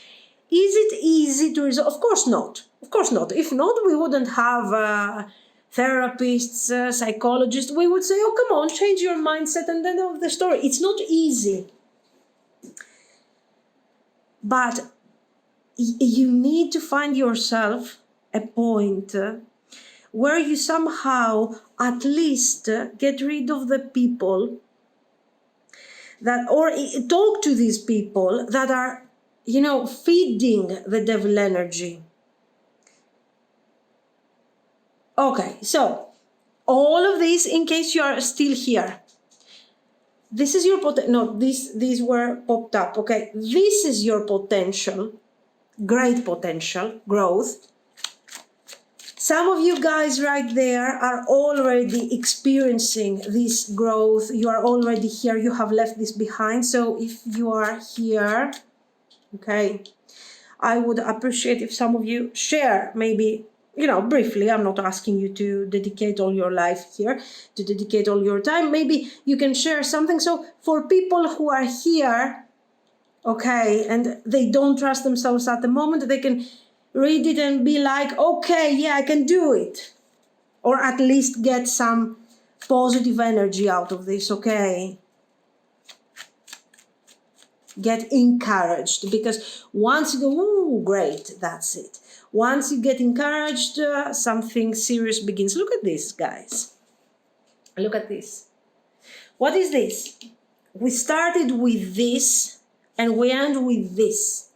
Is it easy to resolve? Of course not. Of course not. If not, we wouldn't have therapists, psychologists. We would say, oh, come on, change your mindset, and then of the story. It's not easy. But you need to find yourself a point where you somehow at least get rid of the people that, or talk to these people that are, feeding the devil energy. Okay, so all of this, in case you are still here, this is your potential. No, these were popped up. Okay, this is your potential, great potential growth. Some of you guys right there are already experiencing this growth. You are already here. You have left this behind. So if you are here, okay, I would appreciate if some of you share, maybe, briefly. I'm not asking you to dedicate all your life here, to dedicate all your time. Maybe you can share something. So for people who are here, okay, and they don't trust themselves at the moment, they can read it and be like, okay, yeah, I can do it. Or at least get some positive energy out of this, okay? Get encouraged, because once you go, ooh, great, that's it. Once you get encouraged, something serious begins. Look at this, guys. Look at this. What is this? We started with this and we end with this.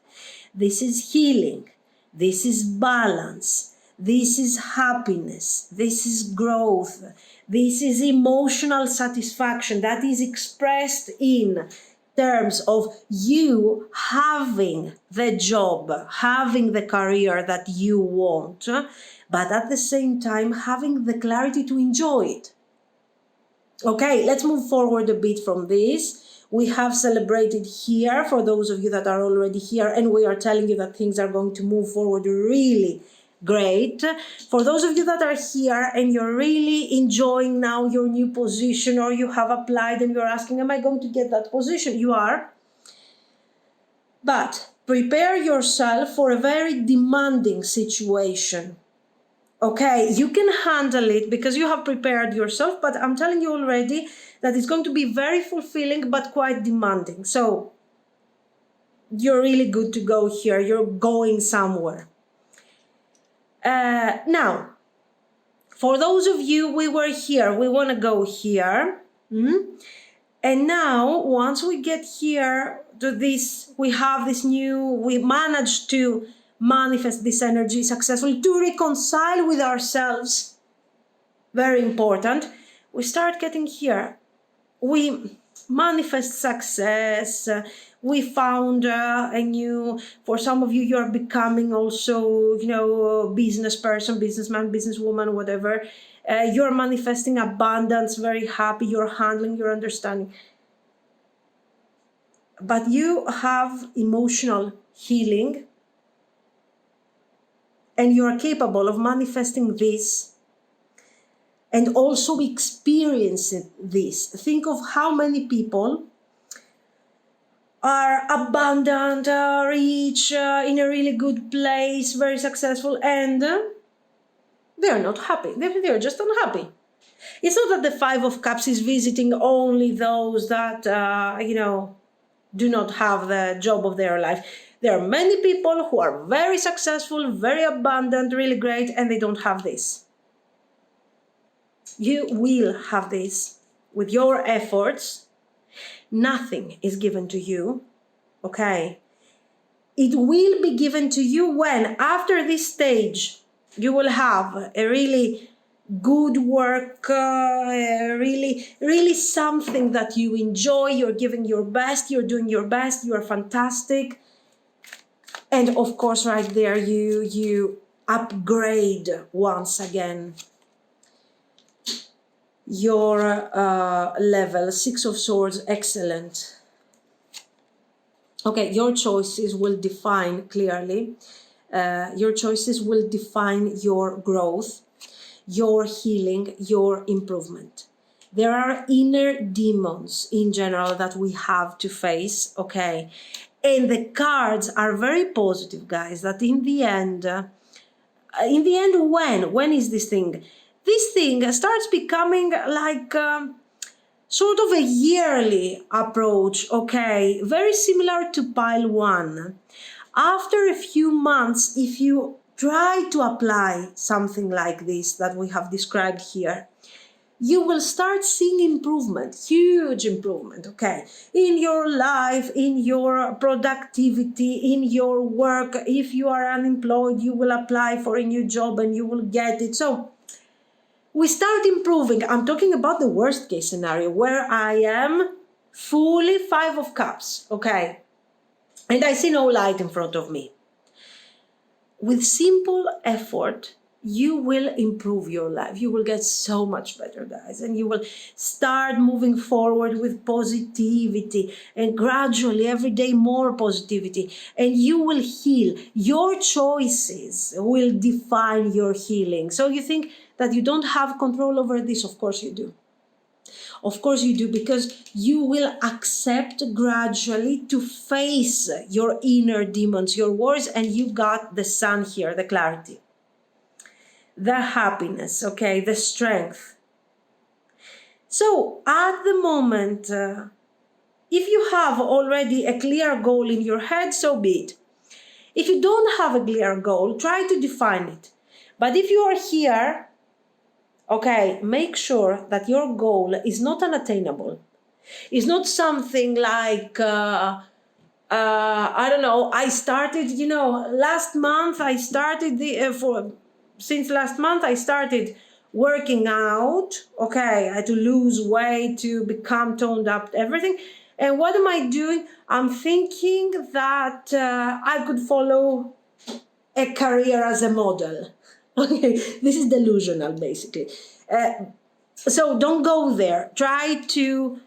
This is healing. This is balance. This is happiness. This is growth. This is emotional satisfaction that is expressed in terms of you having the job, having the career that you want, but at the same time having the clarity to enjoy it. Okay, let's move forward a bit from this. We have celebrated here for those of you that are already here, and we are telling you that things are going to move forward really great. For those of you that are here and you're really enjoying now your new position, or you have applied and you're asking, am I going to get that position? You are. But prepare yourself for a very demanding situation. Okay, you can handle it because you have prepared yourself, but I'm telling you already that it's going to be very fulfilling but quite demanding. So you're really good to go here. You're going somewhere. Now, for those of you, we were here, we want to go here. And now, once we get here to this, we managed to manifest this energy successfully, to reconcile with ourselves. Very important. we start getting here. We manifest success. We found a new, for some of you, you're becoming also, a business person, businessman, businesswoman, whatever. You're manifesting abundance, very happy, you're handling, you're understanding. But you have emotional healing, and you're capable of manifesting this and also experiencing this. Think of how many people are abundant, rich, in a really good place, very successful, and they're not happy. They're just unhappy. It's not that the Five of Cups is visiting only those that, do not have the job of their life. There are many people who are very successful, very abundant, really great, and they don't have this. You will have this with your efforts. Nothing is given to you, okay? It will be given to you when, after this stage, you will have a really good work, really something that you enjoy, you're giving your best, you're doing your best, you're fantastic. And of course, right there, you upgrade once again your level. Six of Swords, excellent. Okay, your choices will define clearly. Your choices will define your growth, your healing, your improvement. There are inner demons in general that we have to face, okay? And the cards are very positive, guys, that in the end, when is this thing? This thing starts becoming like sort of a yearly approach, okay? Very similar to pile one. After a few months, if you try to apply something like this that we have described here, you will start seeing improvement, huge improvement, okay? In your life, in your productivity, in your work. If you are unemployed, you will apply for a new job and you will get it. So we start improving. I'm talking about the worst case scenario where I am fully Five of Cups, okay? And I see no light in front of me. With simple effort, you will improve your life. You will get so much better, guys. And you will start moving forward with positivity and gradually every day more positivity. And you will heal. Your choices will define your healing. So you think that you don't have control over this? Of course you do. Of course you do, because you will accept gradually to face your inner demons, your worries, and you got the sun here, the clarity, the happiness, okay, the strength. So at the moment, if you have already a clear goal in your head, so be it. If you don't have a clear goal, try to define it. But if you are here, okay, make sure that your goal is not unattainable. It's not something like, I don't know, I started, last month I started since last month I started working out, okay, I had to lose weight to become toned up, everything. And what am I doing? I'm thinking that I could follow a career as a model. Okay, this is delusional, basically. So don't go there. Try to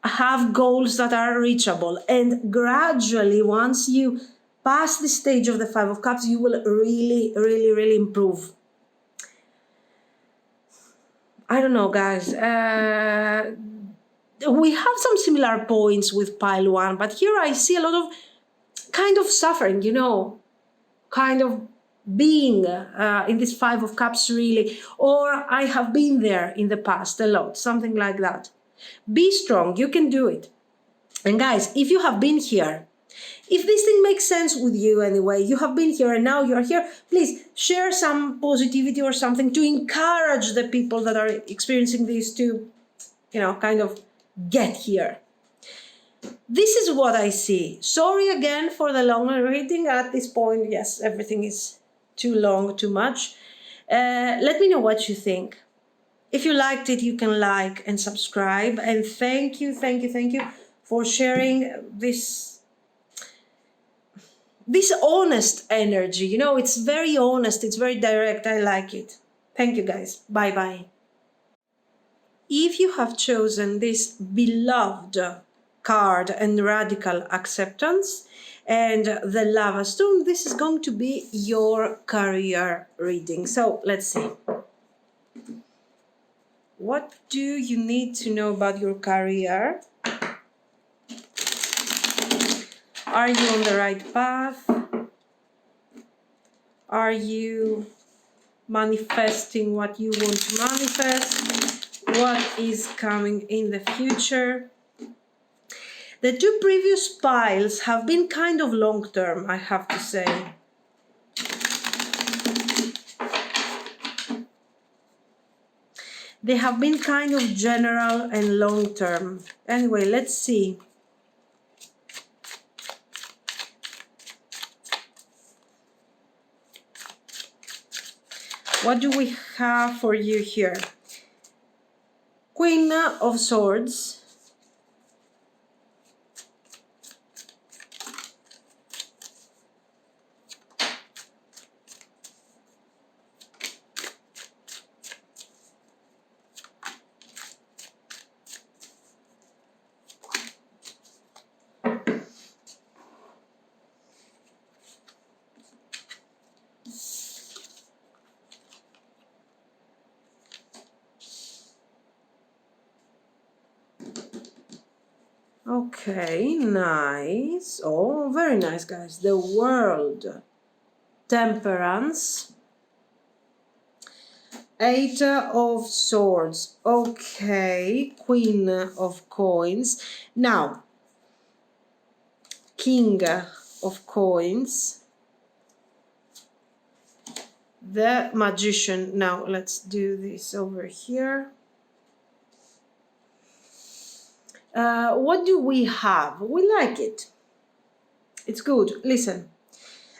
have goals that are reachable. And gradually, once you pass the stage of the Five of Cups, you will really, really, really improve. I don't know, guys. We have some similar points with pile one, but here I see a lot of kind of suffering, kind of being in this Five of Cups, really, or I have been there in the past a lot, something like that. Be strong, you can do it. And guys, if you have been here, if this thing makes sense with you anyway, you have been here and now you're here, please share some positivity or something to encourage the people that are experiencing this to, kind of get here. This is what I see. Sorry again for the long reading at this point. Yes, everything is too long, too much. Let me know what you think. If you liked it, you can like and subscribe. And thank you for sharing this honest energy. You know, it's very honest, it's very direct. I like it. Thank you, guys. Bye bye. If you have chosen this beloved card and radical acceptance and the lava stone, this is going to be your career reading. So let's see. What do you need to know about your career? Are you on the right path? Are you manifesting what you want to manifest? What is coming in the future? The two previous piles have been kind of long-term, I have to say. They have been kind of general and long-term. Anyway, let's see. What do we have for you here? Queen of Swords. Okay, nice. Oh, very nice, guys. The World. Temperance. Eight of Swords. Okay, Queen of Coins. Now, King of Coins. The Magician. Now, let's do this over here. What do we have? We like it. It's good. Listen.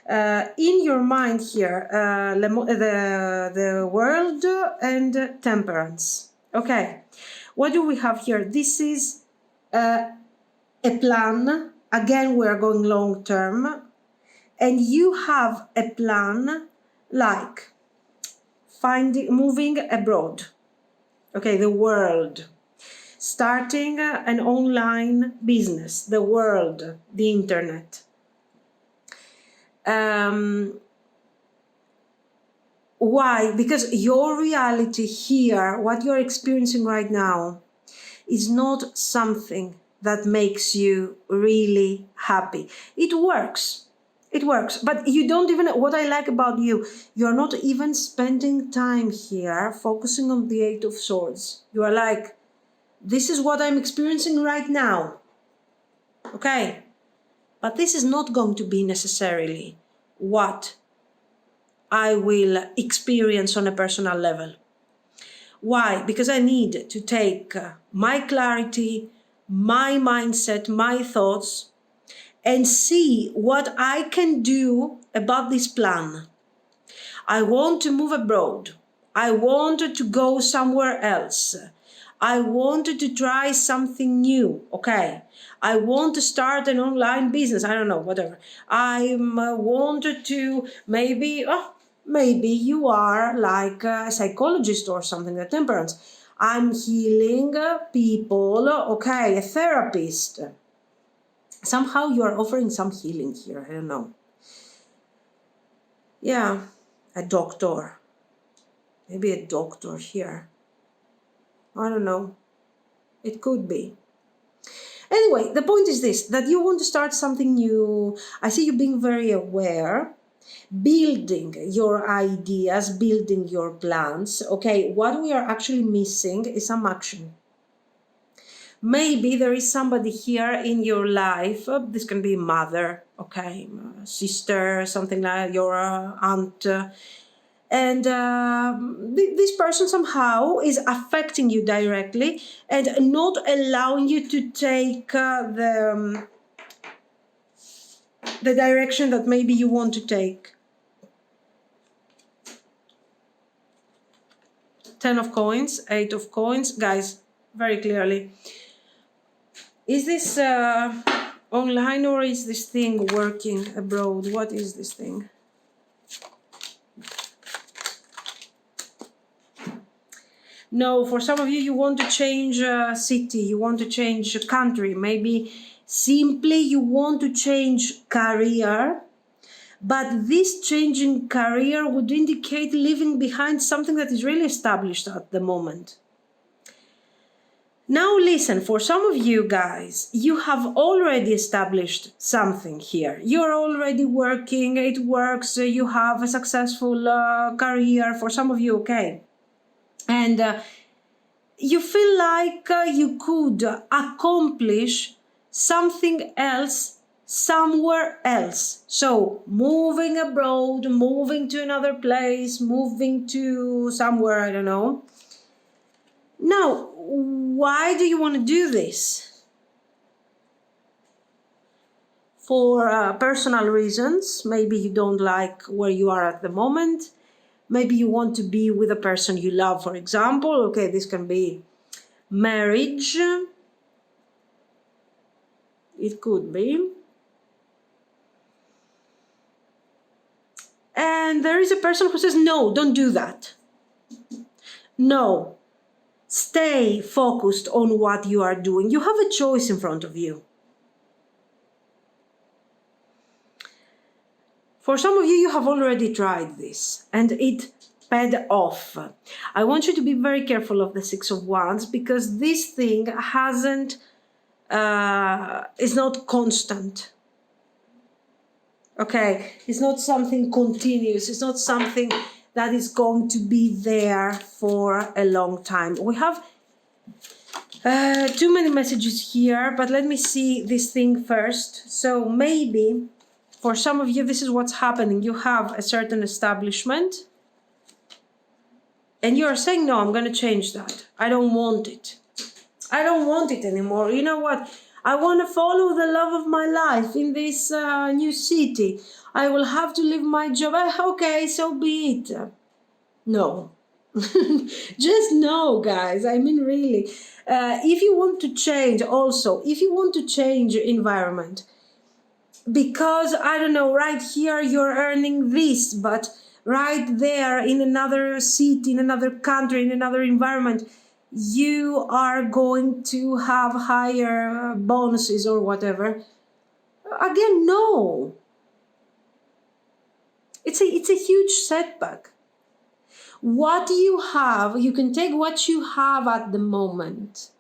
In your mind here, the World and Temperance. Okay. What do we have here? This is a plan. Again, we are going long term. And you have a plan like moving abroad. Okay, the World. Starting an online business, the world, the internet. Why? Because your reality here, what you're experiencing right now, is not something that makes you really happy. It works. It works. But you don't even, what I like about you, you're not even spending time here focusing on the Eight of Swords. You are like, this is what I'm experiencing right now. Okay? But this is not going to be necessarily what I will experience on a personal level. Why? Because I need to take my clarity, my mindset, my thoughts, and see what I can do about this plan. I want to move abroad. I wanted to go somewhere else. I wanted to try something new. Okay. I want to start an online business. I don't know, whatever. I wanted to maybe you are like a psychologist or something, a temperance. I'm healing people. Okay, a therapist. Somehow you are offering some healing here. I don't know. Yeah, a doctor. Maybe a doctor here. I don't know. It could be. Anyway, the point is this, that you want to start something new. I see you being very aware, building your ideas, building your plans. Okay, what we are actually missing is some action. Maybe there is somebody here in your life, this can be mother, okay, sister, something like your aunt, and this person somehow is affecting you directly and not allowing you to take the direction that maybe you want to take. 10 of coins, 8 of coins. Guys, very clearly. Is this online or is this thing working abroad? What is this thing? No, for some of you, you want to change city, you want to change country. Maybe simply you want to change career. But this changing career would indicate leaving behind something that is really established at the moment. Now listen, for some of you guys, you have already established something here. You're already working, it works, you have a successful career. For some of you, okay. And you feel like you could accomplish something else somewhere else. So moving abroad, moving to another place, moving to somewhere, I don't know. Now, why do you want to do this? For personal reasons. Maybe you don't like where you are at the moment. Maybe you want to be with a person you love, for example. Okay, this can be marriage. It could be. And there is a person who says, no, don't do that. No. Stay focused on what you are doing. You have a choice in front of you. For some of you, you have already tried this and it paid off. I want you to be very careful of the Six of Wands because this thing is not constant. Okay, it's not something continuous. It's not something that is going to be there for a long time. We have too many messages here, but let me see this thing first. So maybe for some of you, this is what's happening. You have a certain establishment and you're saying, no, I'm going to change that. I don't want it. I don't want it anymore. You know what? I want to follow the love of my life in this new city. I will have to leave my job. Okay, so be it. No. Just no, guys. I mean, really. If you want to change also, if you want to change your environment, because, I don't know, right here you're earning this, but right there in another city, in another country, in another environment, you are going to have higher bonuses or whatever. Again, no. It's a huge setback. What you have, you can take what you have at the moment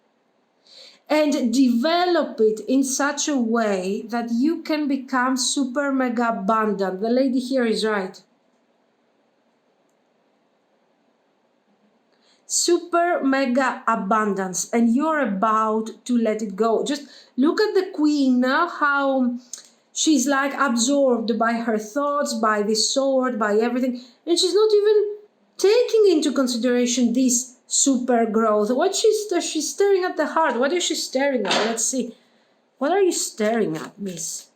and develop it in such a way that you can become super mega abundant. The lady here is right. Super mega abundance, and you're about to let it go. Just look at the queen now, how she's like absorbed by her thoughts, by the sword, by everything, and she's not even taking into consideration this super growth. What she's staring at the heart. What is she staring at? Let's see. What are you staring at, miss?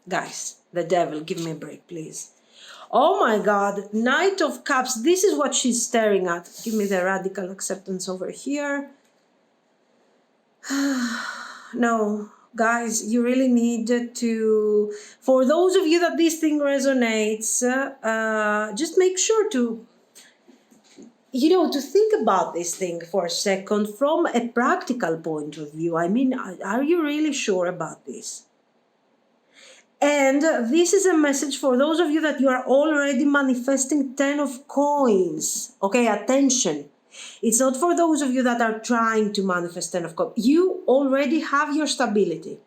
Guys, the devil, give me a break, please. Oh my God, Knight of Cups. This is what she's staring at. Give me the radical acceptance over here. No, guys, you really need to, for those of you that this thing resonates, just make sure to, to think about this thing for a second from a practical point of view. I mean, are you really sure about this? And this is a message for those of you that you are already manifesting 10 of coins. Okay, attention. It's not for those of you that are trying to manifest 10 of coins. You already have your stability.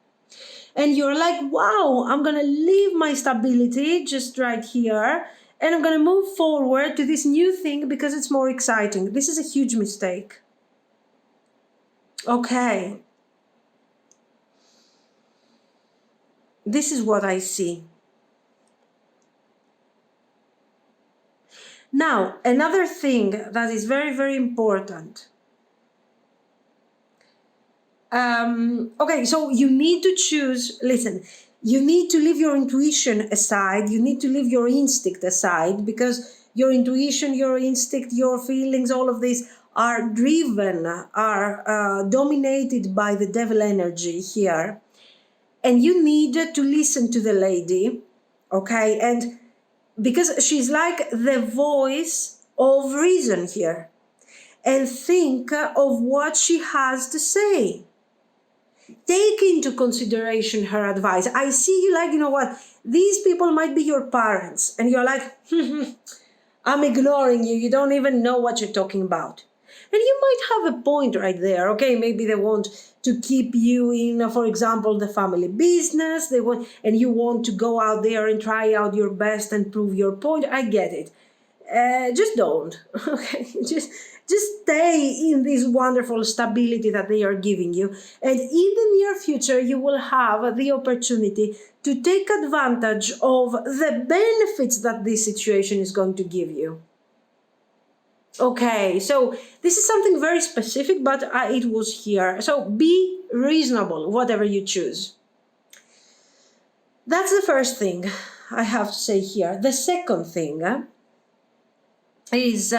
And you're like, wow, I'm going to leave my stability just right here. And I'm going to move forward to this new thing because it's more exciting. This is a huge mistake. Okay. This is what I see. Now, another thing that is very, very important. Okay, so you need to choose, listen, You need to leave your intuition aside. You need to leave your instinct aside, because your intuition, your instinct, your feelings, all of these are driven, are dominated by the devil energy here. And you need to listen to the lady, okay? And because she's like the voice of reason here, and think of what she has to say. Take into consideration her advice. I see you like, you know what, these people might be your parents, and you're like, I'm ignoring you. You don't even know what you're talking about. And you might have a point right there. Okay, maybe they want to keep you in, for example, the family business. They want, and you want to go out there and try out your best and prove your point. I get it. Just don't. Okay, just stay in this wonderful stability that they are giving you, and in the near future you will have the opportunity to take advantage of the benefits that this situation is going to give you. Okay, so this is something very specific, but it was here. So be reasonable, whatever you choose. That's the first thing I have to say here. The second thing is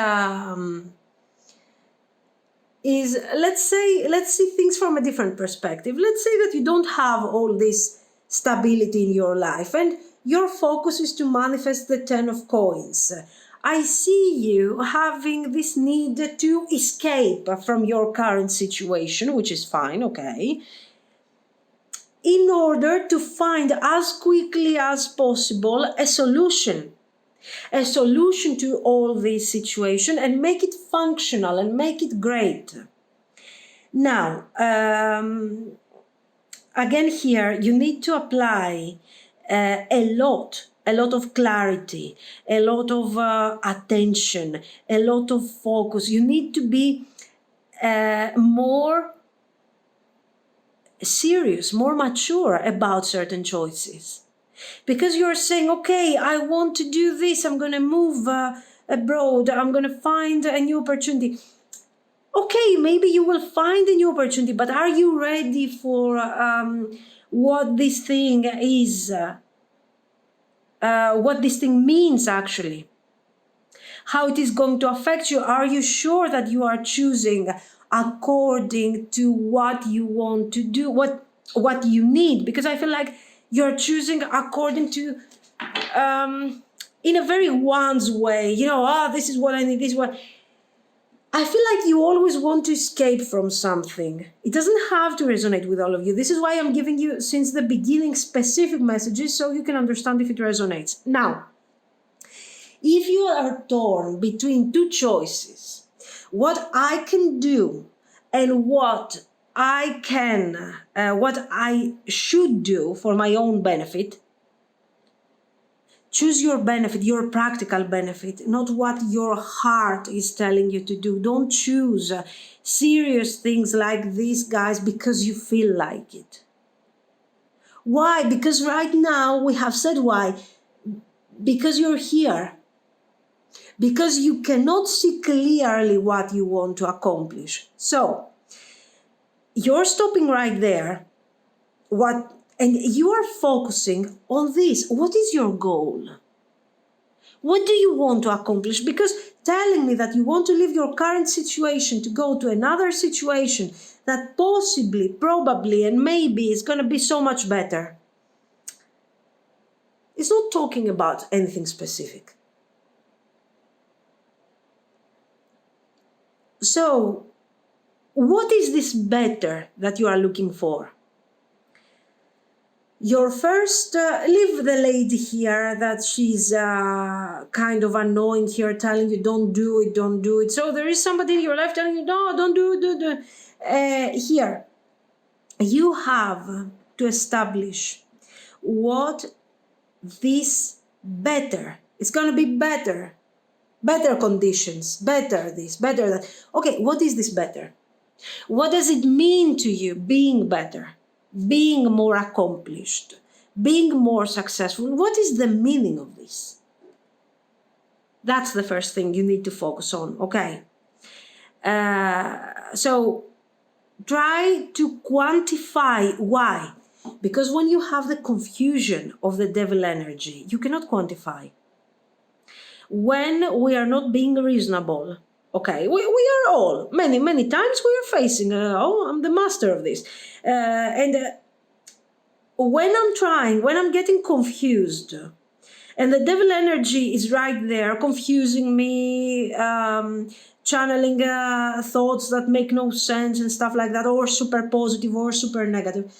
let's see things from a different perspective. Let's say that you don't have all this stability in your life, and your focus is to manifest the 10 of coins. I see you having this need to escape from your current situation, which is fine, okay, in order to find as quickly as possible a solution to all this situation, and make it functional and make it great. Now, again here, you need to apply a lot of clarity, a lot of attention, a lot of focus. You need to be more serious, more mature about certain choices. Because you're saying, okay, I want to do this, I'm going to move abroad, I'm going to find a new opportunity. Okay, maybe you will find a new opportunity, but are you ready for what this thing is? What this thing means actually? How it is going to affect you? Are you sure that you are choosing according to what you want to do, what you need? Because I feel like you're choosing according to, in a very one's way, this is what I need, this is what. I feel like you always want to escape from something. It doesn't have to resonate with all of you. This is why I'm giving you, since the beginning, specific messages so you can understand if it resonates. Now, if you are torn between two choices, what I can do and what I should do for my own benefit, choose your benefit, your practical benefit, not what your heart is telling you to do. Don't choose serious things like these, guys, because you feel like it. Why? Because right now, we have said why. Because you're here. Because you cannot see clearly what you want to accomplish. So, you're stopping right there. And you are focusing on this. What is your goal? What do you want to accomplish? Because telling me that you want to leave your current situation to go to another situation that possibly, probably, and maybe is going to be so much better, it's not talking about anything specific. So, what is this better that you are looking for? Your first, leave the lady here that she's kind of annoying here, telling you don't do it. So there is somebody in your life telling you, no, don't do it. Here, you have to establish what this better, it's going to be better conditions, better this, better that. Okay, what is this better? What does it mean to you being better? Being more accomplished, being more successful? What is the meaning of this? That's the first thing you need to focus on, okay? So try to quantify why. Because when you have the confusion of the devil energy, you cannot quantify. When we are not being reasonable, okay, we are all, many times we are facing, I'm the master of this. When I'm getting confused, and the devil energy is right there, confusing me, channeling thoughts that make no sense and stuff like that, or super positive or super negative.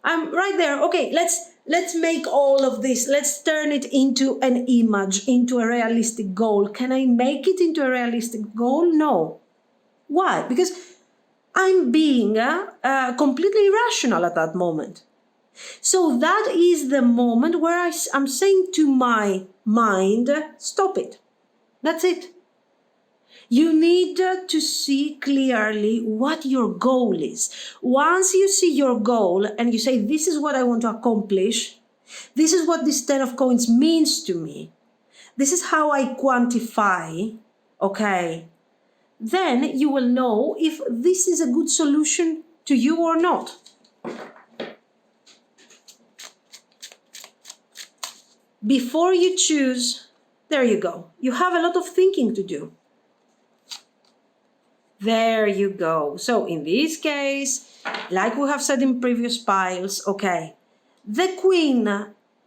I'm right there. Okay, let's make all of this. Let's turn it into an image, into a realistic goal. Can I make it into a realistic goal? No. Why? Because I'm being completely irrational at that moment. So that is the moment where I'm saying to my mind, stop it. That's it. You need to see clearly what your goal is. Once you see your goal and you say, this is what I want to accomplish, this is what this 10 of coins means to me, this is how I quantify, okay, then you will know if this is a good solution to you or not. Before you choose, there you go. You have a lot of thinking to do. There you go. So in this case, like we have said in previous piles, okay, the queen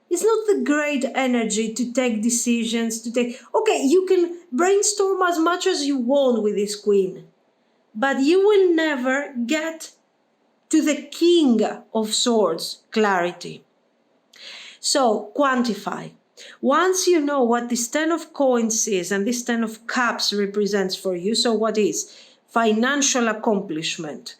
is not the great energy to take decisions, okay, you can brainstorm as much as you want with this queen, but you will never get to the king of swords clarity. So quantify. Once you know what this 10 of coins is and this 10 of cups represents for you, so what is financial accomplishment?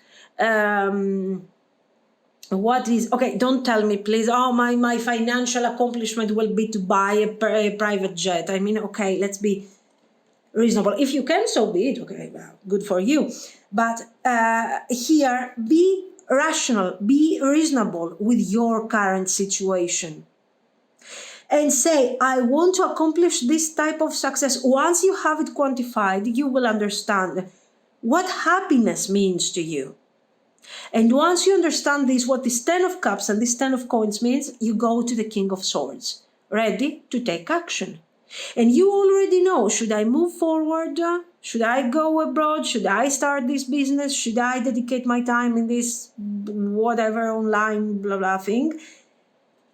What is, okay, don't tell me please, oh, my financial accomplishment will be to buy a private jet. I mean, okay, let's be reasonable. If you can, so be it. Okay, well, good for you. But here, be rational, be reasonable with your current situation. And say, I want to accomplish this type of success. Once you have it quantified, you will understand what happiness means to you. And once you understand this, what this 10 of cups and this 10 of coins means, you go to the king of swords, ready to take action. And you already know, should I move forward? Should I go abroad? Should I start this business? Should I dedicate my time in this whatever online blah blah thing?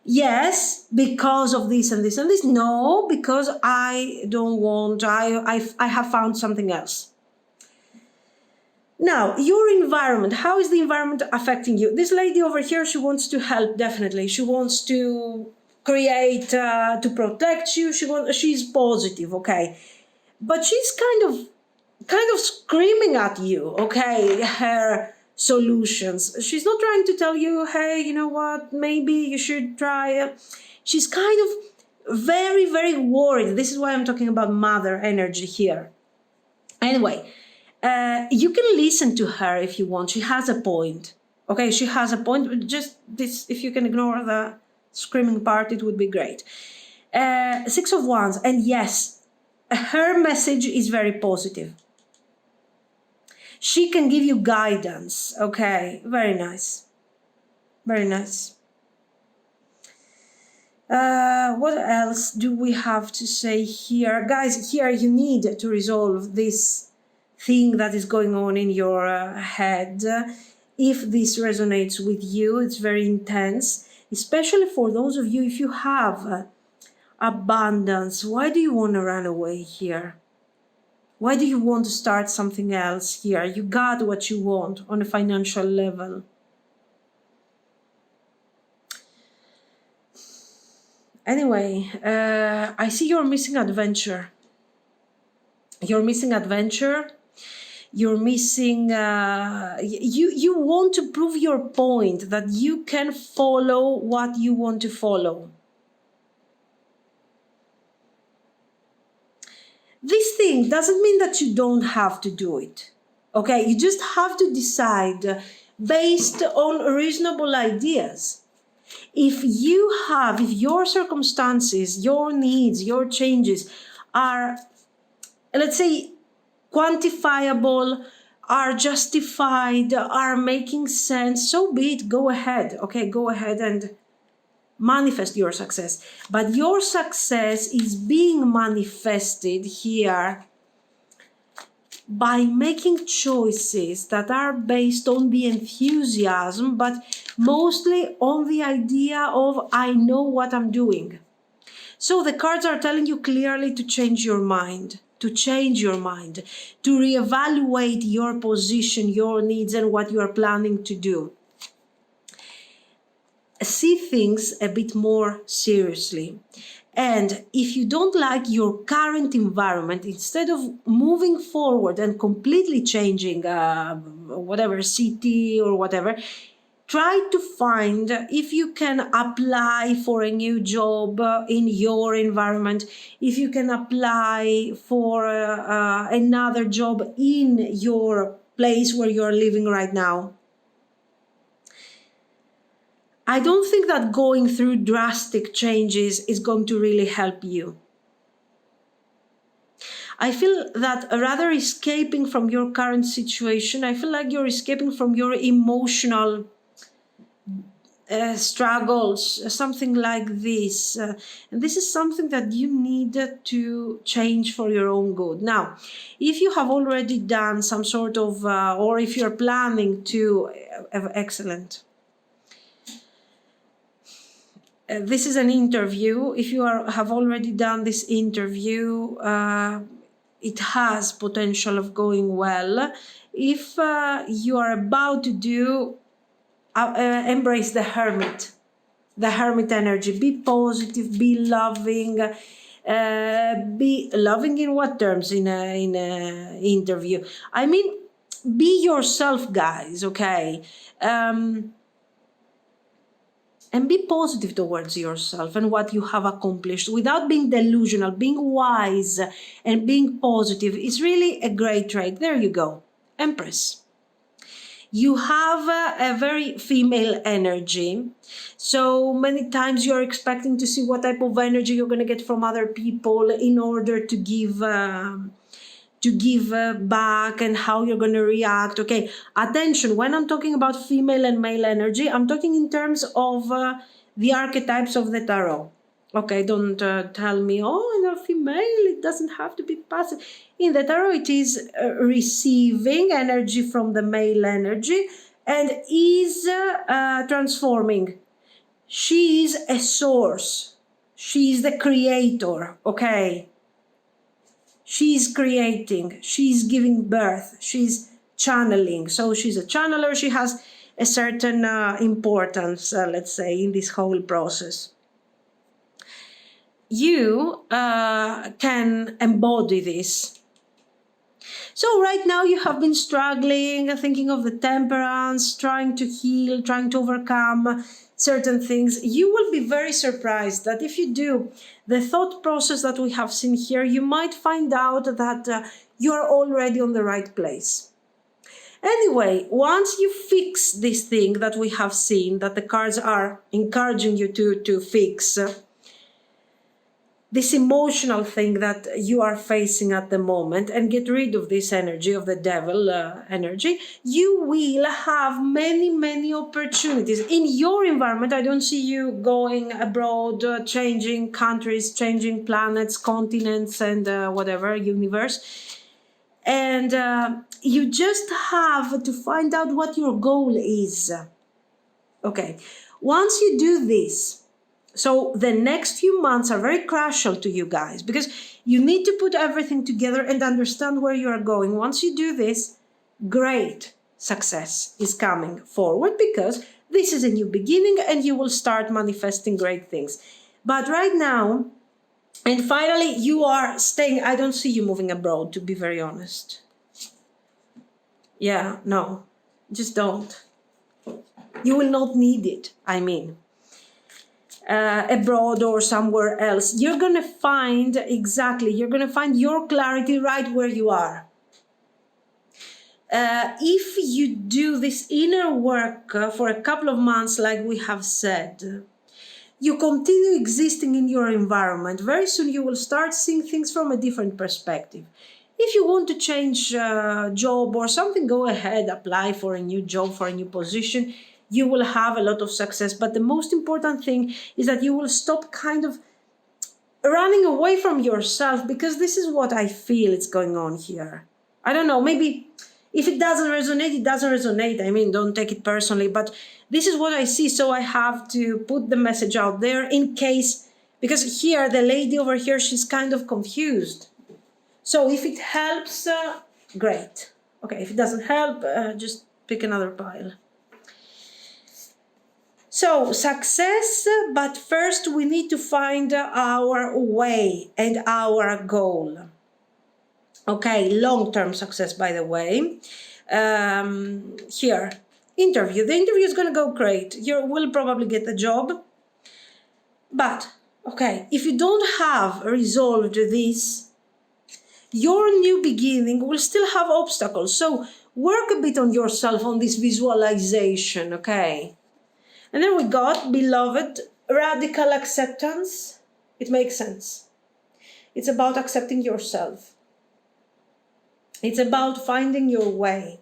Yes, because of this and this and this. No, because I don't want, I have found something else. Now, your environment, how is the environment affecting you? This lady over here, she wants to help, definitely. She wants to create, to protect you. She's positive, okay? But she's kind of screaming at you, okay? Her solutions. She's not trying to tell you, hey, you know what, maybe you should try. She's kind of very, very worried. This is why I'm talking about mother energy here. Anyway, you can listen to her if you want. She has a point. Okay, she has a point. Just this, if you can ignore the screaming part, it would be great. 6 of Wands. And yes, her message is very positive. She can give you guidance. Okay, very nice. Very nice. What else do we have to say here? Guys, here you need to resolve this thing that is going on in your head. If this resonates with you, it's very intense, especially for those of you, if you have abundance. Why do you want to run away here? Why do you want to start something else here? You got what you want on a financial level. Anyway, I see you're missing adventure. You're missing adventure. You're missing, you want to prove your point that you can follow what you want to follow. This thing doesn't mean that you don't have to do it. Okay, you just have to decide based on reasonable ideas. If your circumstances, your needs, your changes are, let's say, quantifiable, are justified, are making sense, so be it. Go ahead, okay? Go ahead and manifest your success. But your success is being manifested here by making choices that are based on the enthusiasm, but mostly on the idea of, I know what I'm doing. So the cards are telling you clearly to change your mind, to reevaluate your position, your needs, and what you are planning to do. See things a bit more seriously. And if you don't like your current environment, instead of moving forward and completely changing whatever city or whatever, try to find if you can apply for a new job in your environment, if you can apply for another job in your place where you're living right now. I don't think that going through drastic changes is going to really help you. I feel that rather escaping from your current situation, I feel like you're escaping from your emotional struggles, something like this. And this is something that you need to change for your own good. Now, if you have already done some sort of, or if you're planning to, excellent. This is an interview. If you have already done this interview, it has potential of going well. If you are about to do, embrace the hermit energy. Be positive, be loving. Be loving in what terms in a interview? I mean, be yourself, guys, okay? And be positive towards yourself and what you have accomplished without being delusional, being wise and being positive. It's really a great trait. There you go. Empress. You have a very female energy. So many times you're expecting to see what type of energy you're going to get from other people in order to give back and how you're going to react. Okay, attention, when I'm talking about female and male energy, I'm talking in terms of the archetypes of the tarot. Okay, don't tell me, oh, you're female, it doesn't have to be passive. In the tarot, it is receiving energy from the male energy and is transforming. She is a source. She is the creator, okay? She's creating, she's giving birth, she's channeling. So she's a channeler, she has a certain importance, let's say, in this whole process. You can embody this. So right now you have been struggling, thinking of the temperance, trying to heal, trying to overcome certain things. You will be very surprised that if you do the thought process that we have seen here, you might find out that you are already on the right place. Anyway, once you fix this thing that we have seen, that the cards are encouraging you to fix, this emotional thing that you are facing at the moment, and get rid of this energy of the devil energy, you will have many opportunities in your environment. I don't see you going abroad, changing countries, changing planets, continents, and whatever, universe. And you just have to find out what your goal is. Okay, once you do this, so the next few months are very crucial to you guys, because you need to put everything together and understand where you are going. Once you do this, great success is coming forward, because this is a new beginning and you will start manifesting great things. But right now, and finally, you are staying. I don't see you moving abroad, to be very honest. Yeah, no, just don't. You will not need it, I mean. Abroad or somewhere else, you're going to find your clarity right where you are. If you do this inner work for a couple of months, like we have said, you continue existing in your environment, very soon you will start seeing things from a different perspective. If you want to change job or something, go ahead, apply for a new job, for a new position. You will have a lot of success. But the most important thing is that you will stop kind of running away from yourself, because this is what I feel is going on here. I don't know, maybe if it doesn't resonate, it doesn't resonate. I mean, don't take it personally, but this is what I see. So I have to put the message out there in case, because here, the lady over here, she's kind of confused. So if it helps, great. Okay, if it doesn't help, just pick another pile. So success, but first we need to find our way and our goal. Okay, long-term success, by the way. Here, interview. The interview is going to go great. You will probably get the job. But, okay, if you don't have resolved this, your new beginning will still have obstacles. So work a bit on yourself, on this visualization, okay? And then we got, beloved, radical acceptance. It makes sense. It's about accepting yourself. It's about finding your way,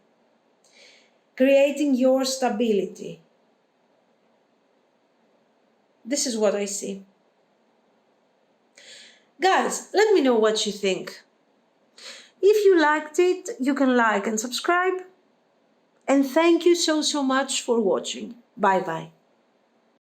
creating your stability. This is what I see. Guys, let me know what you think. If you liked it, you can like and subscribe. And thank you so much for watching. Bye-bye.